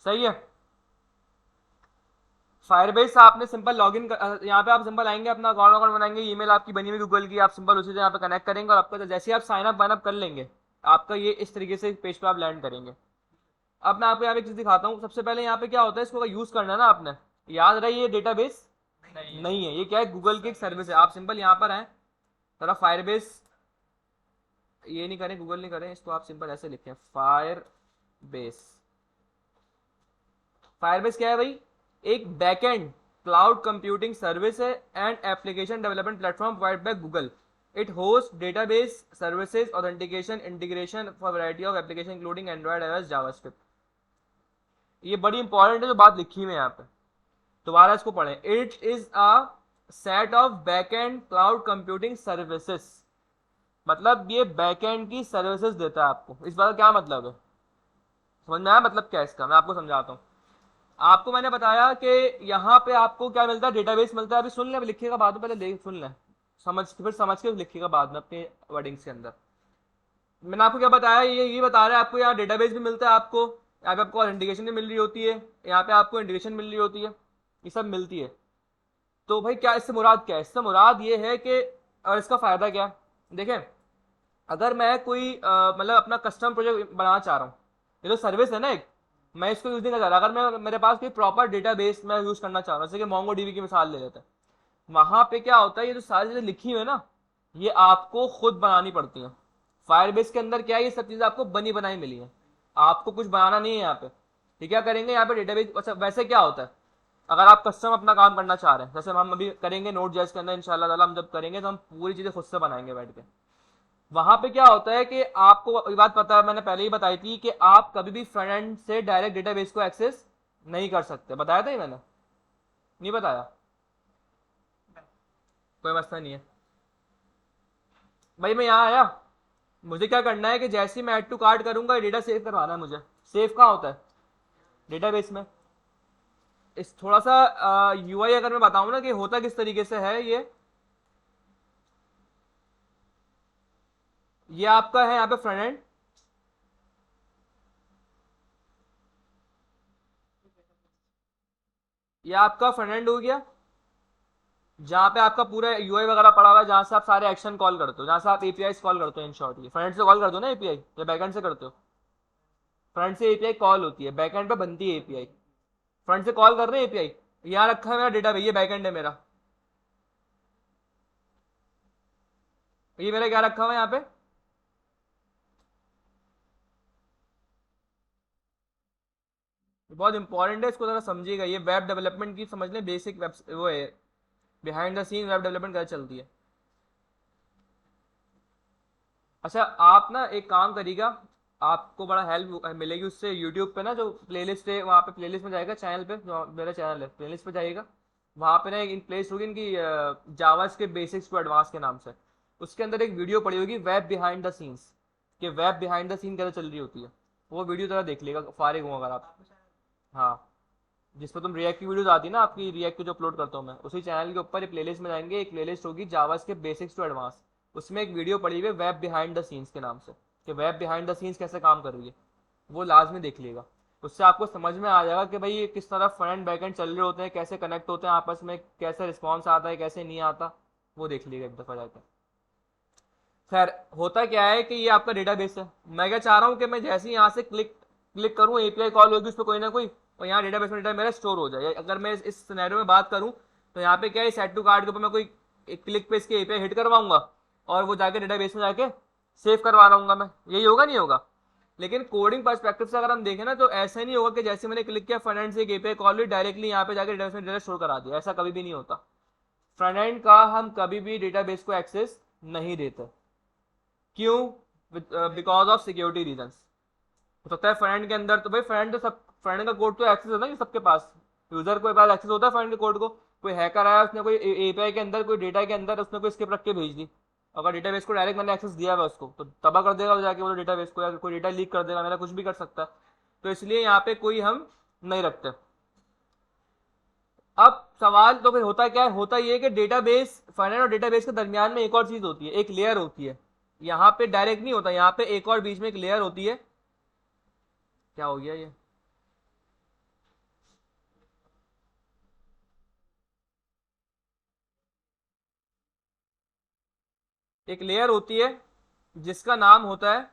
सही है। फायरबेस आपने सिंपल लॉगिन यहाँ पे आप सिंपल आएंगे, अपना अकाउंट अकाउंट बनाएंगे, ईमेल आपकी बनी हुई गूगल की, आप सिंपल उसी से यहाँ पे कनेक्ट करेंगे और आपका जैसे ही आप साइन अप वाइन अप कर लेंगे, आपका ये इस तरीके से पेज पे आप लैंड करेंगे। अब मैं आपको यहाँ पे एक चीज दिखाता हूँ। सबसे पहले यहाँ पे क्या होता है, इसको यूज करना है ना आपने, याद रही ये डेटाबेस नहीं है, ये क्या है, गूगल की एक सर्विस है। आप सिंपल यहाँ पर आए, थोड़ा फायरबेस, ये नहीं करें, गूगल नहीं करें, इसको आप सिंपल ऐसे लिखें, फायर बेस। फायरबेस क्या है भाई? एक बैकएंड क्लाउड कंप्यूटिंग सर्विस है and application development platform provide by Google. It host database services authentication integration for variety of application including Android, iOS, JavaScript. ये बड़ी इंपॉर्टेंट है जो बात लिखी हुई है यहाँ पे, दोबारा इसको पढ़ें। It is a set of backend cloud computing services, मतलब ये बैकएंड की सर्विसेज देता है आपको। इस बात का क्या मतलब है, समझ में आया मतलब क्या है इसका? मैं आपको समझाता हूँ। आपको मैंने बताया कि यहाँ पे आपको क्या मिलता है, डेटाबेस मिलता है। अभी सुन ले, अभी लिखिएगा बाद में, पहले देख सुन ले, समझ फिर समझ के लिखिएगा बाद में अपने वर्डिंग्स के अंदर। मैंने आपको क्या बताया, ये बता रहा है आपको, यहाँ डेटाबेस भी मिलता है आपको, यहाँ पे आपको इंटीग्रेशन भी मिल रही होती है, यहाँ पे आपको इंटीग्रेशन मिल रही होती है, ये सब मिलती है। तो भाई क्या इससे मुराद क्या है? इससे मुराद ये है कि, और इसका फायदा क्या है, देखें, अगर मैं कोई मतलब अपना कस्टम प्रोजेक्ट बनाना चाह रहा हूँ, ये तो सर्विस है ना एक, मैं इसको यूज नहीं कर रहा, अगर मैं मेरे पास कोई प्रॉपर डेटाबेस मैं यूज करना चाह रहा हूँ, जैसे कि मोंगो डीबी की मिसाल ले लेते हैं, वहां पे क्या होता है, ये जो सारी चीजें लिखी हुई है ना, ये आपको खुद बनानी पड़ती हैं। फायरबेस के अंदर क्या है, ये सब चीजें आपको बनी बनाई मिली है, आपको कुछ बनाना नहीं है यहाँ पे। ठीक, क्या करेंगे यहाँ पे डेटाबेस, अच्छा वैसे क्या होता है, अगर आप कस्टम अपना काम करना चाह रहे हैं, जैसे हम अभी करेंगे नोट जेएस के अंदर इंशाल्लाह ताला, हम जब करेंगे तो हम पूरी चीजें खुद से बनाएंगे बैठ के। वहां पे क्या होता है कि आपको ये बात पता है, मैंने पहले ही बताई थी कि आप कभी भी फ्रंट एंड से डायरेक्ट डेटाबेस को एक्सेस नहीं कर सकते, बताया था ये मैंने, नहीं बताया? कोई मसला नहीं है भाई। मैं यहाँ आया, मुझे क्या करना है कि जैसे ही मैं ऐड टू कार्ट करूंगा, ये डेटा सेव करवाना है मुझे। सेव कहाँ होता है? डेटाबेस में। इस थोड़ा सा यूआई अगर मैं बताऊं ना कि होता किस तरीके से है, ये आपका है यहाँ पे फ्रंट एंड, ये आपका फ्रंट एंड हो गया, जहाँ पे आपका पूरा यूआई वगैरह पड़ा हुआ है, जहाँ से आप सारे एक्शन कॉल करते हो, जहाँ से आप एपीआई कॉल करते हो। इन शॉर्ट, ये फ्रंट से कॉल करते हो ना एपीआई, या बैकएंड से करते हो? फ्रंट से एपीआई कॉल होती है, बैकएंड पे बनती है एपीआई। फ्रंट से कॉल कर रहे हैं एपीआई, यहाँ रखा है मेरा डेटा, ये बैकएंड है मेरा, ये मेरा क्या रखा हुआ है यहाँ पे, बहुत इंपॉर्टेंट है, इसको जरा समझिएगा। ये वेब डेवलपमेंट की समझ लें बेसिक वेब, वो है behind the scene web development कैसे चलती है। अच्छा आप ना एक काम करिएगा, आपको बड़ा हेल्प मिलेगी उससे। यूट्यूब पे ना जो प्लेलिस्ट है, वहाँ पे प्लेलिस्ट में जाएगा, चैनल पे जो मेरा चैनल है, प्लेलिस्ट पे जाइएगा, वहाँ पे ना एक प्लेलिस्ट होगी इनकी, जावास के बेसिक्स टू एडवांस के नाम से। उसके अंदर एक वीडियो पड़ी होगी वेब बिहाइंड द सीन्स, कि वेब बिहाइंड द सीन कैसे चल रही होती है। वो वीडियो जरा देख लीजिएगा फारिग हूँ अगर आप। हाँ, जिस पर तुम रिएक्ट की वीडियोस आती है ना आपकी, रिएक्ट की जो अपलोड करता हूँ मैं, उसी चैनल के ऊपर एक प्लेलिस्ट में जाएंगे, एक प्लेलिस्ट होगी जावास के बेसिक्स टू एडवांस, उसमें एक वीडियो पड़ी हुई है वेब बिहाइंड द सीन्स के नाम से, कि वेब बिहाइंड द सीन्स कैसे काम कर रही है। वो लाजमी देख लिएगा, उससे आपको समझ में आ जाएगा कि भाई ये किस तरह फ्रंट बैक एंड चल रहे होते हैं, कैसे कनेक्ट होते हैं आपस में, कैसे रिस्पॉन्स आता है कैसे नहीं आता, वो देख लीजिएगा एक दफ़ा जाकर। खैर होता क्या है कि ये आपका डेटाबेस है, मैं क्या चाह रहा हूँ कि मैं जैसे ही यहाँ से क्लिक क्लिक करूँ, एपीआई कॉल होगी उस पर कोई ना कोई, और यहाँ डेटाबेस में डेटा मेरा स्टोर हो जाए। अगर मैं इस सिनेरियो में बात करूँ, तो यहाँ पे क्या है, सेट टू कार्ड के ऊपर मैं कोई एक क्लिक पे इसके एपीआई हिट करवाऊंगा और वो जाके डेटाबेस में जाके सेव करवा रहूंगा मैं, यही होगा नहीं होगा? लेकिन कोडिंग पर्सपेक्टिव से अगर हम देखें ना, तो ऐसा नहीं होगा कि जैसे मैंने क्लिक किया फ्रंट एंड से एक एपीआई कॉल हुई, डायरेक्टली यहाँ पे जाकर डेटाबेस में डेटा स्टोर करा दिया, ऐसा कभी भी नहीं होता। फ्रंट एंड का हम कभी भी डेटाबेस को एक्सेस नहीं देते। क्यों? Because of security reasons. हो सकता है फ्रंट के अंदर, तो भाई फ्रंट तो सब, फ्रंट का कोड तो एक्सेस है ना ये सबके पास, यूजर को पास एक्सेस होता है फ्रंट के कोड को। कोई हैकर आया, उसने कोई एपीआई के अंदर कोई डेटा के अंदर उसने कोई स्क्रिप्ट रख के भेज दी, अगर डेटाबेस को डायरेक्ट मैंने एक्सेस दिया हुआ उसको, तो तबाह कर देगा वो जाके वो डेटाबेस को, या कोई डेटा लीक कर देगा मेरा, कुछ भी कर सकता है। तो इसलिए यहाँ पे कोई हम नहीं रखते। अब सवाल तो फिर होता क्या है, होता ये है कि डेटाबेस, फ्रंट एंड और डेटाबेस के दरमियान में एक और चीज होती है, एक लेयर होती है। यहाँ पे डायरेक्ट नहीं होता, यहाँ पे एक और बीच में एक लेयर होती है। क्या हो गया ये? एक लेयर होती है जिसका नाम होता है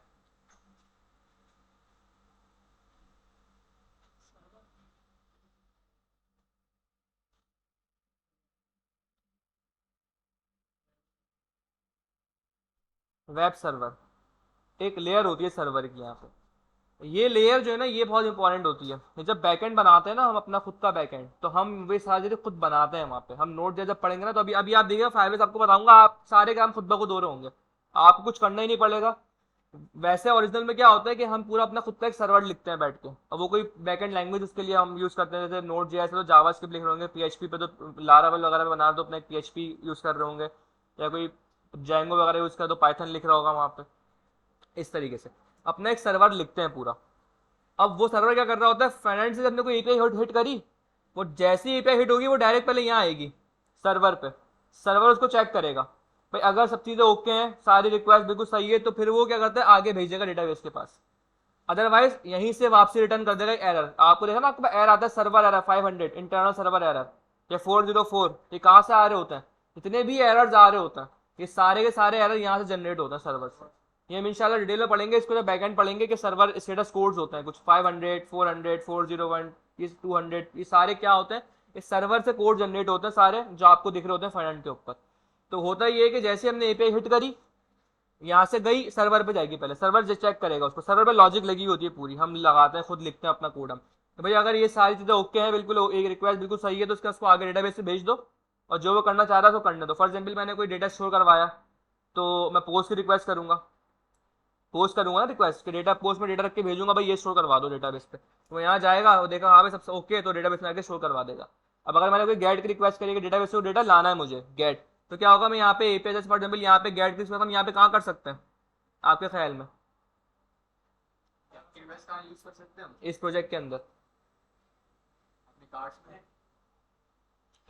वेब सर्वर। एक लेयर होती है सर्वर की यहाँ पे। ये लेयर जो है ना, ये बहुत इंपॉर्टेंट होती है। जब बैकएंड बनाते हैं ना हम अपना खुद का बैकएंड, तो हम वे सारी चीजें खुद बनाते हैं वहाँ पे। हम नोट जब पढ़ेंगे ना, तो अभी अभी आप देखिएगा फाइवेज आपको बताऊंगा, आप सारे काम खुद ब खुद हो रहे होंगे, आपको कुछ करना ही नहीं पड़ेगा। वैसे ओरिजिनल में क्या होता है कि हम पूरा अपना खुद का एक सर्वर लिखते हैं बैठ के, और वो कोई बैकएंड लैंग्वेज उसके लिए हम यूज करते हैं, जैसे नोट जेएस तो जावास्क्रिप्ट लिख रहे होंगे, पीएचपी पे तो लारावेल वगैरह पे बना रहे तो अपना एक पीएचपी यूज कर रहे होंगे, या कोई जैंगो वगैरह यूज कर तो पाइथन लिख रहा होगा वहाँ पे। इस तरीके से अपना एक सर्वर लिखते हैं पूरा। अब वो सर्वर क्या कर रहा होता है, फ्रंट से जब कोई एपीआई हिट करी, वो जैसी एपीआई हिट होगी वो डायरेक्ट पहले यहाँ आएगी सर्वर पे। सर्वर उसको चेक करेगा, भाई अगर सब चीजें ओके हैं, सारी रिक्वेस्ट बिल्कुल सही है, तो फिर वो क्या करता है, आगे भेजेगा डेटाबेस के पास। अदरवाइज यहीं से वापसी रिटर्न कर देगा एरर। आपको देखा ना, आपके पास एरर आता है, server error 500, internal server error, या 404, ये कहाँ से आ रहे होते हैं? जितने भी एरर्स आ रहे होते हैं, ये सारे के सारे एरर यहाँ से जनरेट होते हैं सर्वर से। ये हम इंशाल्लाह डिटेल में पढ़ेंगे इसको, जब बैकएंड पढ़ेंगे कि सर्वर स्टेटस कोड्स होते हैं कुछ 500, 400, 401, ये 200, ये सारे क्या होते हैं, इस सर्वर से कोड जनरेट होते हैं सारे, जो आपको दिख रहे होते हैं फ्रंट एंड के ऊपर। तो होता ये है कि जैसे हमने एपीआई हिट करी, यहाँ से गई सर्वर पे जाएगी, पहले सर्वर जो चेक करेगा उसको, सर्वर पे लॉजिक लगी होती है पूरी, हम लगाते हैं खुद, लिखते हैं अपना कोड हम, तो भाई अगर ये सारी चीजें ओके हैं, बिल्कुल एक रिक्वेस्ट बिल्कुल सही है, तो उसका उसको आगे डेटाबेस से भेज दो, और जो वो करना चाह रहा है उसको करने दो। फॉर एग्जाम्पल मैंने कोई डेटा स्टोर करवाया, तो मैं पोस्ट की रिक्वेस्ट करूंगा, पोस्ट करूंगा ना रिक्वेस्ट के डेटा, पोस्ट में डेटा रख के भेजूंगा, भाई ये स्टोर करवा दो डेटाबेस पे, तो यहाँ जाएगा, वो देखा हाँ भाई सब ओके, तो डेटाबेस में आके स्टोर करवा देगा। अब अगर मैंने कोई गेट की रिक्वेस्ट करी कि डेटाबेस से डेटा लाना है मुझे गेट, तो क्या होगा, मैं यहाँ पे एपीआई, जैसे फॉर एग्जाम्पल यहाँ पे गेट की रिक्वेस्ट हम यहाँ पे कहाँ कर सकते हैं आपके ख्याल में, रिक्वेस्ट कहाँ यूज कर सकते हैं हम? इस प्रोजेक्ट के अंदर? अपने कार्ड्स में।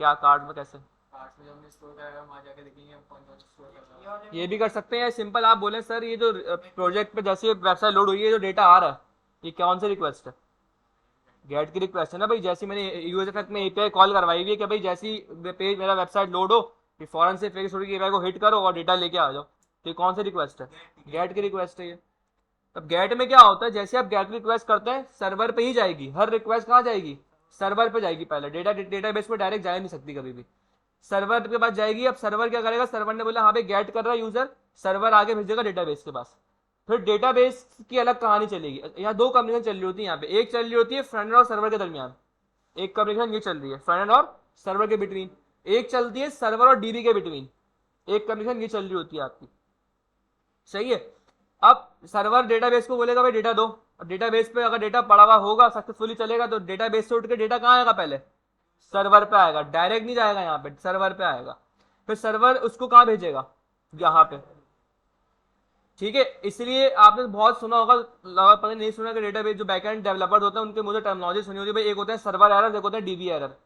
क्या कार्ड में कैसे? कार्ड्स में जब हमने स्टोर करेगा वहाँ जाके देखेंगे हम कौन कौन स्टोर कर रहा है। ये भी कर सकते हैं, सिंपल आप बोले सर ये जो प्रोजेक्ट पे जैसे वेबसाइट लोड हुई है, जो डेटा आ रहा है, ये कौन सी रिक्वेस्ट है? गेट की रिक्वेस्ट है ना भाई। जैसी मैंने यूएसएफएक्स में एपीआई कॉल करवाई हुई है कि भाई जैसी पेज मेरा वेबसाइट लोड हो, कि फौरन से फेस एपीआई को हिट करो और डेटा लेके आ जाओ, तो ये कौन सी रिक्वेस्ट है? गेट की रिक्वेस्ट है ये। अब गेट में क्या होता है, जैसे आप गेट रिक्वेस्ट करते हैं सर्वर पे ही जाएगी, हर रिक्वेस्ट कहाँ जाएगी, सर्वर पे जाएगी पहले, डेटाबेस पे डायरेक्ट जा नहीं सकती कभी भी, सर्वर के पास जाएगी। अब सर्वर क्या करेगा, सर्वर ने बोला हाँ भाई गेट कर रहा है यूजर, सर्वर आगे भेजेगा डेटाबेस के पास। फिर डेटाबेस की अलग कहानी चलेगी। यहाँ दो कम्युनिकेशन चल रही होती है, यहाँ पे एक चल रही होती है फ्रंट एंड और सर्वर के दरमियान, एक कम्युनिकेशन ये चल रही है फ्रंट एंड और सर्वर के बिटवीन, एक चलती है सर्वर और डीबी के बिटवीन, एक कम्युनिकेशन ये चल रही होती है आपकी, सही है। अब सर्वर डेटाबेस को बोलेगा भाई डेटा दो, और डेटाबेस पे अगर डेटा पड़ा हुआ होगा, सक्सेसफुली चलेगा, तो डेटाबेस से उठ के डेटा कहाँ आएगा, पहले सर्वर पे आएगा, डायरेक्ट नहीं जाएगा यहाँ पे, सर्वर पे आएगा। फिर सर्वर उसको कहाँ भेजेगा, यहाँ पे, ठीक है। इसलिए आपने बहुत सुना होगा, पता नहीं सुना, कि डेटाबेस जो बैकएंड डेवलपर्स होते हैं उनके मुझे टर्मिनोलॉजी सुनी होती है भाई, एक होते हैं सर्वर एरर, एक होते हैं डीबी एरर।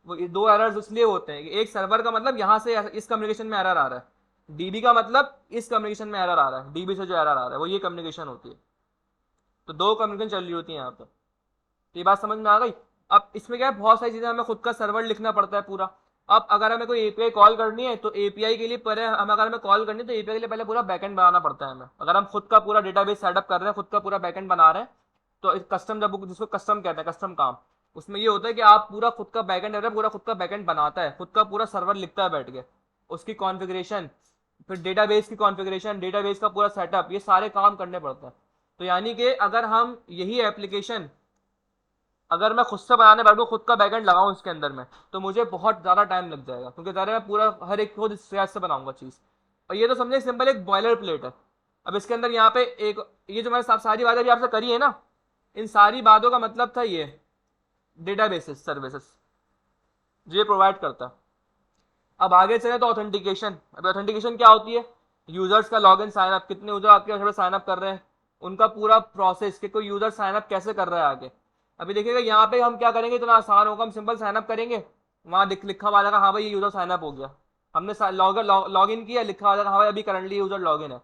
वो ये दो एरर्स इसलिए होते हैं कि एक सर्वर का मतलब यहाँ से इस कम्युनिकेशन में एरर आ रहा है, डीबी का मतलब इस कम्युनिकेशन में एरर आ रहा है, डीबी से जो एरर आ रहा है वो ये कम्युनिकेशन होती है। तो दो कम्युनिकेशन चल रही होती है यहाँ पे, तो ये बात समझ में आ गई। अब इसमें क्या है, बहुत सारी चीजें हमें खुद का सर्वर लिखना पड़ता है पूरा। अब अगर हमें कोई एपीआई कॉल करनी है, तो एपीआई के लिए पहले हम, अगर हमें कॉल करनी है तो एपीआई के लिए पहले पूरा बैकएंड बनाना पड़ता है हमें। अगर हम खुद का पूरा डेटाबेस सेटअप कर रहे हैं, खुद का पूरा बैकएंड बना रहे हैं, तो कस्टम, जब जिसको कस्टम कहते हैं, कस्टम काम, उसमें ये होता है कि आप पूरा खुद का बैकएंड, पूरा खुद का बैकएंड बनाता है, खुद का पूरा सर्वर लिखता है बैठ के, उसकी कॉन्फ़िगरेशन, फिर डेटाबेस की कॉन्फ़िगरेशन, डेटाबेस का पूरा सेटअप, ये सारे काम करने पड़ते हैं। तो यानी कि अगर हम यही एप्लीकेशन, अगर मैं खुद से बनाने बैठूँ, खुद का बैकएंड लगाऊं इसके अंदर में, तो मुझे बहुत ज़्यादा टाइम लग जाएगा, क्योंकि ज़्यादा मैं पूरा हर एक खुद स्क्रैच से बनाऊंगा चीज़। और ये तो समझे सिंपल एक बॉयलर प्लेट है। अब इसके अंदर यहाँ पे एक, ये जो मैंने सारी बातें भी आपसे करी है ना, इन सारी बातों का मतलब था ये डेटाबेसेस सर्विसेज जो ये प्रोवाइड करता है। अब आगे चले तो ऑथेंटिकेशन। अब ऑथेंटिकेशन क्या होती है, यूजर्स का लॉगिन साइन अप, कितने यूजर आपके साइन अप कर रहे हैं, उनका पूरा प्रोसेस कि कोई यूजर साइन अप कैसे कर रहा है आगे। अभी देखिएगा यहाँ पे हम क्या करेंगे, इतना आसान होगा, हम सिंपल साइन अप करेंगे, वहाँ लिखा हुआ आ जाएगा हाँ भाई ये यूजर साइन अप हो गया, हमने लॉग इन किया, लिखा हुआ आ जाएगा हाँ भाई अभी करंटली यूजर लॉग इन है।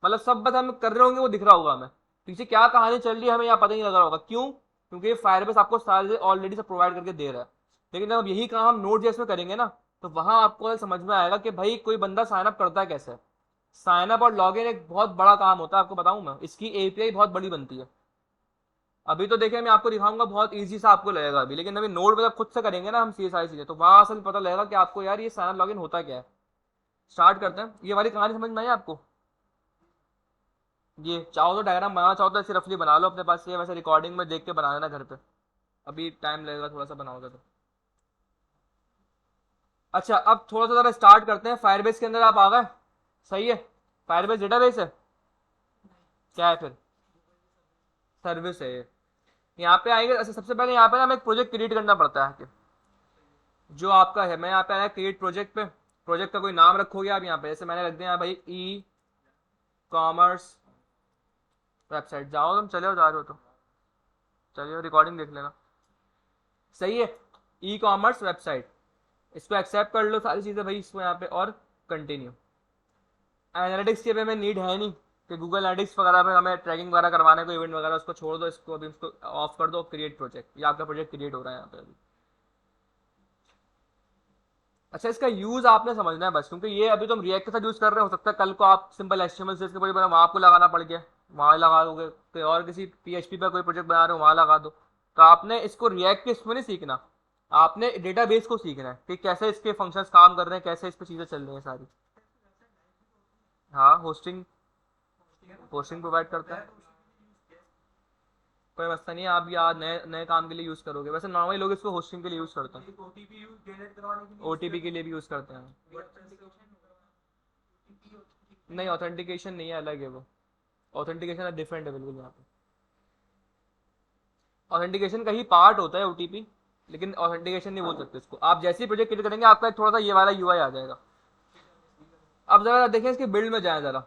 मतलब सब बस हम कर रहे होंगे वो दिख रहा होगा हमें, पीछे क्या कहानी चल रही है हमें यहाँ पता ही नहीं लग रहा होगा। क्यों? क्योंकि फायरबेस आपको सारे ऑलरेडी सब प्रोवाइड करके दे रहा है। लेकिन जब यही काम हम नोड जेएस में करेंगे ना, तो वहां आपको समझ में आएगा कि भाई कोई बंदा साइन अप करता है कैसे। साइन अप और लॉग इन एक बहुत बड़ा काम होता है, आपको बताऊं मैं, इसकी एपीआई बहुत बड़ी बनती है। अभी तो देखिए मैं आपको दिखाऊंगा, बहुत इजी सा आपको लगेगा अभी, लेकिन अभी नोड पे जब खुद से करेंगे ना हम ये सारी चीजें, तो वहां असल पता लगेगा कि आपको यार ये साइन अप लॉग इन होता क्या है। स्टार्ट करते हैं। ये वाली कहानी समझ में आई आपको? ये चाहो तो डायग्राम बनाना चाहो तो ऐसे रफली बना लो अपने पास, ये वैसे रिकॉर्डिंग में देख के बना लेना घर पे, अभी टाइम लगेगा थोड़ा सा बनाओगे तो। अच्छा अब थोड़ा सा जरा स्टार्ट करते हैं। फायरबेस के अंदर आप आ गए, सही है। फायरबेस डेटाबेस है, क्या है फिर? सर्विस है ये। यहाँ पे आएंगे, अच्छा सबसे पहले यहाँ पे ना हमें एक प्रोजेक्ट क्रिएट करना पड़ता है कि जो आपका है। मैं यहाँ पे आया क्रिएट प्रोजेक्ट पे, प्रोजेक्ट का कोई नाम रखोगे आप यहाँ पे, जैसे मैंने रख दिया भाई ई कॉमर्स वेबसाइट। जाओ तुम, चले हो जा रहे हो तो चलिए रिकॉर्डिंग देख लेना, सही है। ई कॉमर्स वेबसाइट, इसको एक्सेप्ट कर लो सारी चीज़ें भाई इसको यहाँ पे, और कंटिन्यू। एनालिटिक्स की हमें नीड है नहीं कि गूगल एनालिटिक्स वगैरह पे हमें ट्रैकिंग वगैरह करवाने को, इवेंट वगैरह, उसको छोड़ दो, इसको अभी इसको ऑफ कर दो। क्रिएट प्रोजेक्ट, ये आपका प्रोजेक्ट क्रिएट हो रहा है यहाँ पे अभी। अच्छा इसका यूज आपने समझना है बस, क्योंकि ये अभी तुम रिएक्ट के साथ यूज कर रहे हो सकता है कल को आप सिंपल एचटीएमएल से इसके प्रोजेक्ट बना वहाँ आपको लगाना पड़ गया, वहाँ लगा दोगे। कोई और किसी पीएचपी पे कोई प्रोजेक्ट बना रहे हो वहाँ लगा दो। तो आपने इसको रिएक्ट के इसमें नहीं सीखना, आपने डेटाबेस को सीखना है कि कैसे इसके फंक्शंस काम कर रहे हैं, कैसे इस पे चीज़ें चल रही हैं सारी। हाँ होस्टिंग, होस्टिंग प्रोवाइड करता है, कोई मसला नहीं है। आप यार नए नए काम के लिए यूज़ करोगे, वैसे नॉर्मली लोग इसको होस्टिंग के लिए यूज़ करते हैं, ओटीपी के लिए भी यूज़ करते हैं। नहीं ऑथेंटिकेशन नहीं है, अलग है वो। ऑथेंटिकेशन डिफरेंट है बिल्कुल यहाँ पे। ऑथेंटिकेशन का ही पार्ट होता है ओटीपी, लेकिन ऑथेंटिकेशन नहीं बोल सकते इसको। आप जैसे ही प्रोजेक्ट क्रिएट करेंगे आपका थोड़ा सा ये वाला यूआई आ जाएगा। अब जरा देखें इसके बिल्ड में जाएं जरा,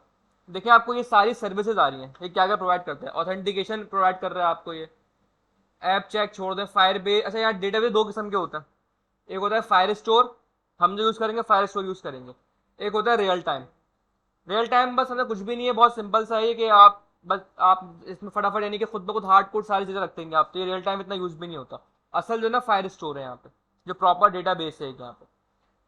देखें आपको ये सारी सर्विसेज आ रही हैं, ये क्या क्या प्रोवाइड करते हैं। ऑथेंटिकेशन प्रोवाइड कर रहा है आपको ये, ऐप चेक छोड़ दें, फायर बेस। अच्छा यार डेटाबेस दो किस्म के होते हैं, एक होता है फायर स्टोर, हम जो यूज़ करेंगे फायर स्टोर यूज़ करेंगे। एक होता है रियल टाइम। रियल टाइम बस हमें कुछ भी नहीं है, बहुत सिंपल सा है कि आप बस आप इसमें फटाफट यानी कि खुद ब खुद हार्ड कोड सारी चीज़ें रख देंगे आप, तो ये रियल टाइम इतना यूज़ भी नहीं होता। असल जो है ना फायर स्टोर है यहाँ पे, जो प्रॉपर डेटा बेस है यहाँ पे।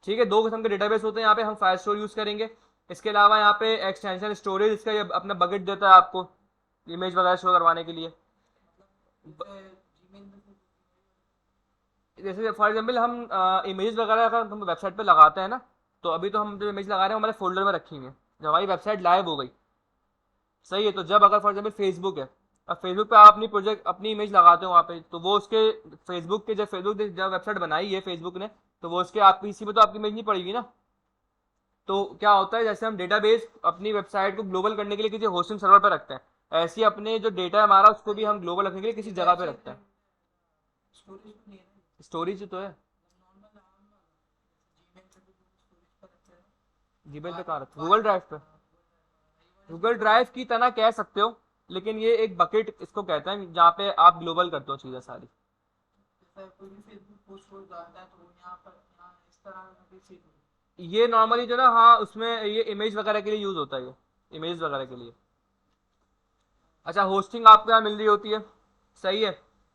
ठीक है, दो किस्म के डेटाबेस होते हैं यहाँ पे, हम फायर स्टोर यूज़ करेंगे। इसके अलावा यहाँ पे एक्सटेंशन स्टोरेज, इसका ये अपना बकेट देता है आपको इमेज वगैरह शो करवाने के लिए। जैसे फॉर एग्जाम्पल हम इमेज वगैरह अगर हम वेबसाइट पे लगाते हैं ना, तो अभी तो हम जो इमेज लगा रहे हैं हमारे फोल्डर में रखी हुई है। जब हमारी वेबसाइट लाइव हो गई, सही है, तो जब अगर फॉर एग्जाम्पल फेसबुक है, अब फेसबुक पे आप अपनी प्रोजेक्ट अपनी इमेज लगाते हो वहाँ पे, तो वो उसके फेसबुक के जब वेबसाइट बनाई है फेसबुक ने, तो वो उसके आपकी इसी में तो आपकी इमेज नहीं पड़ेगी ना। तो क्या होता है, जैसे हम डेटाबेस अपनी वेबसाइट को ग्लोबल करने के लिए किसी होस्टिंग सर्वर पर रखते हैं, ऐसे ही अपने जो डेटा है हमारा उसको भी हम ग्लोबल रखने के लिए किसी जगह पे रखते हैं। स्टोरेज तो है, जीमेल पे कहाँ रखते, गूगल ड्राइव पे। गूगल ड्राइव की तरह कह सकते हो, लेकिन ये एक बकेट इसको कहते हैं जहाँ पे आप ग्लोबल करते हो चीज़ें सारी। ये नॉर्मली जो ना, हाँ उसमें ये इमेज वगैरह के लिए यूज होता है, ये इमेज वगैरह के लिए। अच्छा होस्टिंग आपको यहाँ मिल रही होती है, सही है।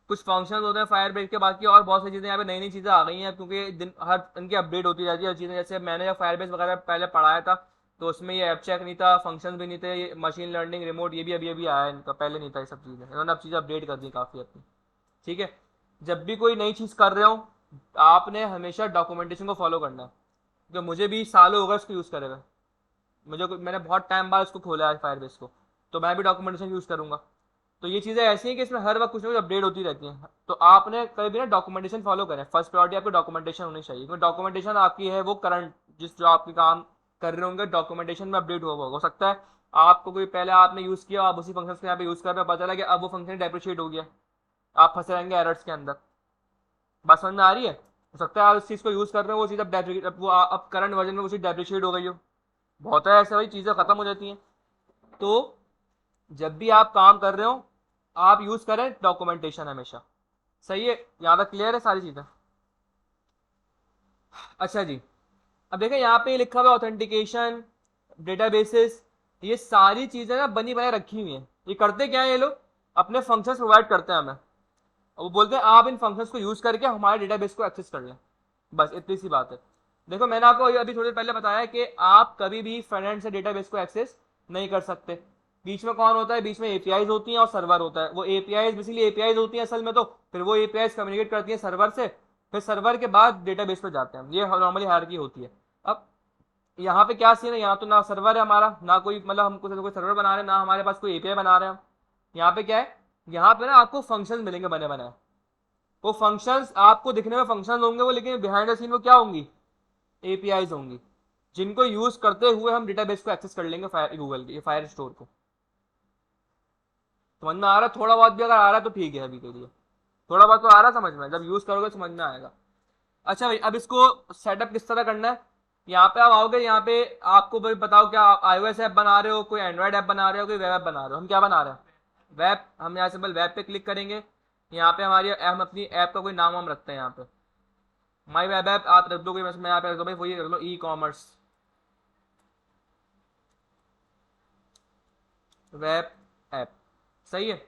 कुछ फंक्शंस होते हैं फायरबेस के, बाकी और बहुत सारी चीज़ें यहाँ पे नई नई चीज़ें आ गई हैं, क्योंकि दिन हर इनकी अपडेट होती जाती है हर चीज़ें। जैसे मैंने जब फायरबेस वगैरह पहले पढ़ाया था, तो उसमें ये ऐप चेक नहीं था, फंक्शंस भी नहीं थे, ये मशीन लर्निंग रिमोट ये भी अभी अभी आया है इनका, पहले नहीं था ये सब चीज़ें, इन्होंने अब चीज़ें अपडेट कर दी काफ़ी अपनी। ठीक है, जब भी कोई नई चीज़ कर रहे हो आपने हमेशा डॉक्यूमेंटेशन को फॉलो करना है, क्योंकि मुझे भी सालों हो गए उसको यूज़ करे हुए। मैंने बहुत टाइम बाद उसको खोला है फायरबेस को, तो मैं भी डॉक्यूमेंटेशन यूज़ करूँगा। तो ये चीज़ें ऐसी हैं कि इसमें हर वक्त कुछ ना कुछ अपडेट होती रहती हैं, तो आपने कभी भी ना डॉक्यूमेंटेशन फॉलो करें। फर्स्ट प्रायोरिटी आपकी डॉक्यूमेंटेशन होनी चाहिए, क्योंकि डॉक्यूमेंटेशन आपकी है वो करंट, जिस जो आपके काम कर रहे होंगे डॉक्यूमेंटेशन में अपडेट हुआ हो सकता है आपको कोई पहले आपने यूज़ किया, आप उसी फंक्शन को यहाँ पे यूज़ कर रहे हो, पता लगा कि अब वो फंक्शन डेप्रिशिएट हो गया, आप फंसे रहेंगे एरर्स के अंदर। बात समझ में आ रही है? हो सकता है आप उस चीज़ को यूज़ कर रहे हो, वो चीज़ अब करंट वर्जन में वो चीज़ डेप्रिशिएट हो गई हो, बहुत है ऐसे भाई, चीज़ें ख़त्म हो जाती हैं। तो जब भी आप काम कर रहे हो आप यूज़ करें डॉक्यूमेंटेशन हमेशा, सही है। यहाँ तक क्लियर है सारी चीज़ें? अच्छा जी, अब देखें यहाँ पे लिखा हुआ ऑथेंटिकेशन, डेटाबेसेस, ये सारी चीजें ना बनी बनाई रखी हुई हैं। ये करते क्या है ये लोग, अपने फंक्शंस प्रोवाइड करते हैं हमें, और वो बोलते हैं आप इन फंक्शंस को यूज करके हमारे डेटाबेस को एक्सेस कर लें। बस इतनी सी बात है। देखो मैंने आपको अभी थोड़ी देर पहले बताया कि आप कभी भी फ्रंट एंड से डेटाबेस को एक्सेस नहीं कर सकते। बीच में कौन होता है, बीच में एपीआईज होती हैं और सर्वर होता है। वो एपीआईज बेसिकली एपीआईज होती हैं असल में, तो फिर वो एपीआईज कम्युनिकेट करती हैं सर्वर से, फिर सर्वर के बाद डेटाबेस पे जाते हैं। ये नॉर्मली हायरार्की होती है। अब यहाँ पे क्या सीन है, यहाँ तो ना सर्वर है हमारा, ना कोई मतलब हम कोई सर्वर बना रहे हैं, ना हमारे पास कोई एपीआई बना रहे हैं हम। यहाँ पे क्या है, यहाँ पे ना आपको फंक्शन मिलेंगे बने बनाए। वो फंक्शंस आपको दिखने में फंक्शंस होंगे वो, लेकिन बिहाइंड द सीन वो क्या होंगी, एपीआईज होंगी, जिनको यूज करते हुए हम डेटाबेस को एक्सेस कर लेंगे फायर गूगल के फायर स्टोर को। समझ में आ रहा है? थोड़ा बहुत भी अगर आ रहा है तो ठीक है, अभी के लिए थोड़ा बहुत तो आ रहा है समझ में, जब यूज करोगे समझ में आएगा। अच्छा भाई, अब इसको सेटअप किस तरह करना है, यहाँ पे आप आओगे, यहाँ पे आपको भाई बताओ क्या आप iOS ऐप बना रहे हो, कोई एंड्रॉइड ऐप बना रहे हो, कोई वेब ऐप बना रहे हो। हम क्या बना रहे हैं, वेब। हम यहाँ सिंपल वेब पे क्लिक करेंगे। यहाँ पे हम अपनी ऐप का कोई नाम हम रखते हैं, यहाँ पे माई वेब ऐप आप रख दो, कोई मैं यहाँ पे रख दो भाई, वही रख लो, ई कॉमर्स वेब ऐप। सही है।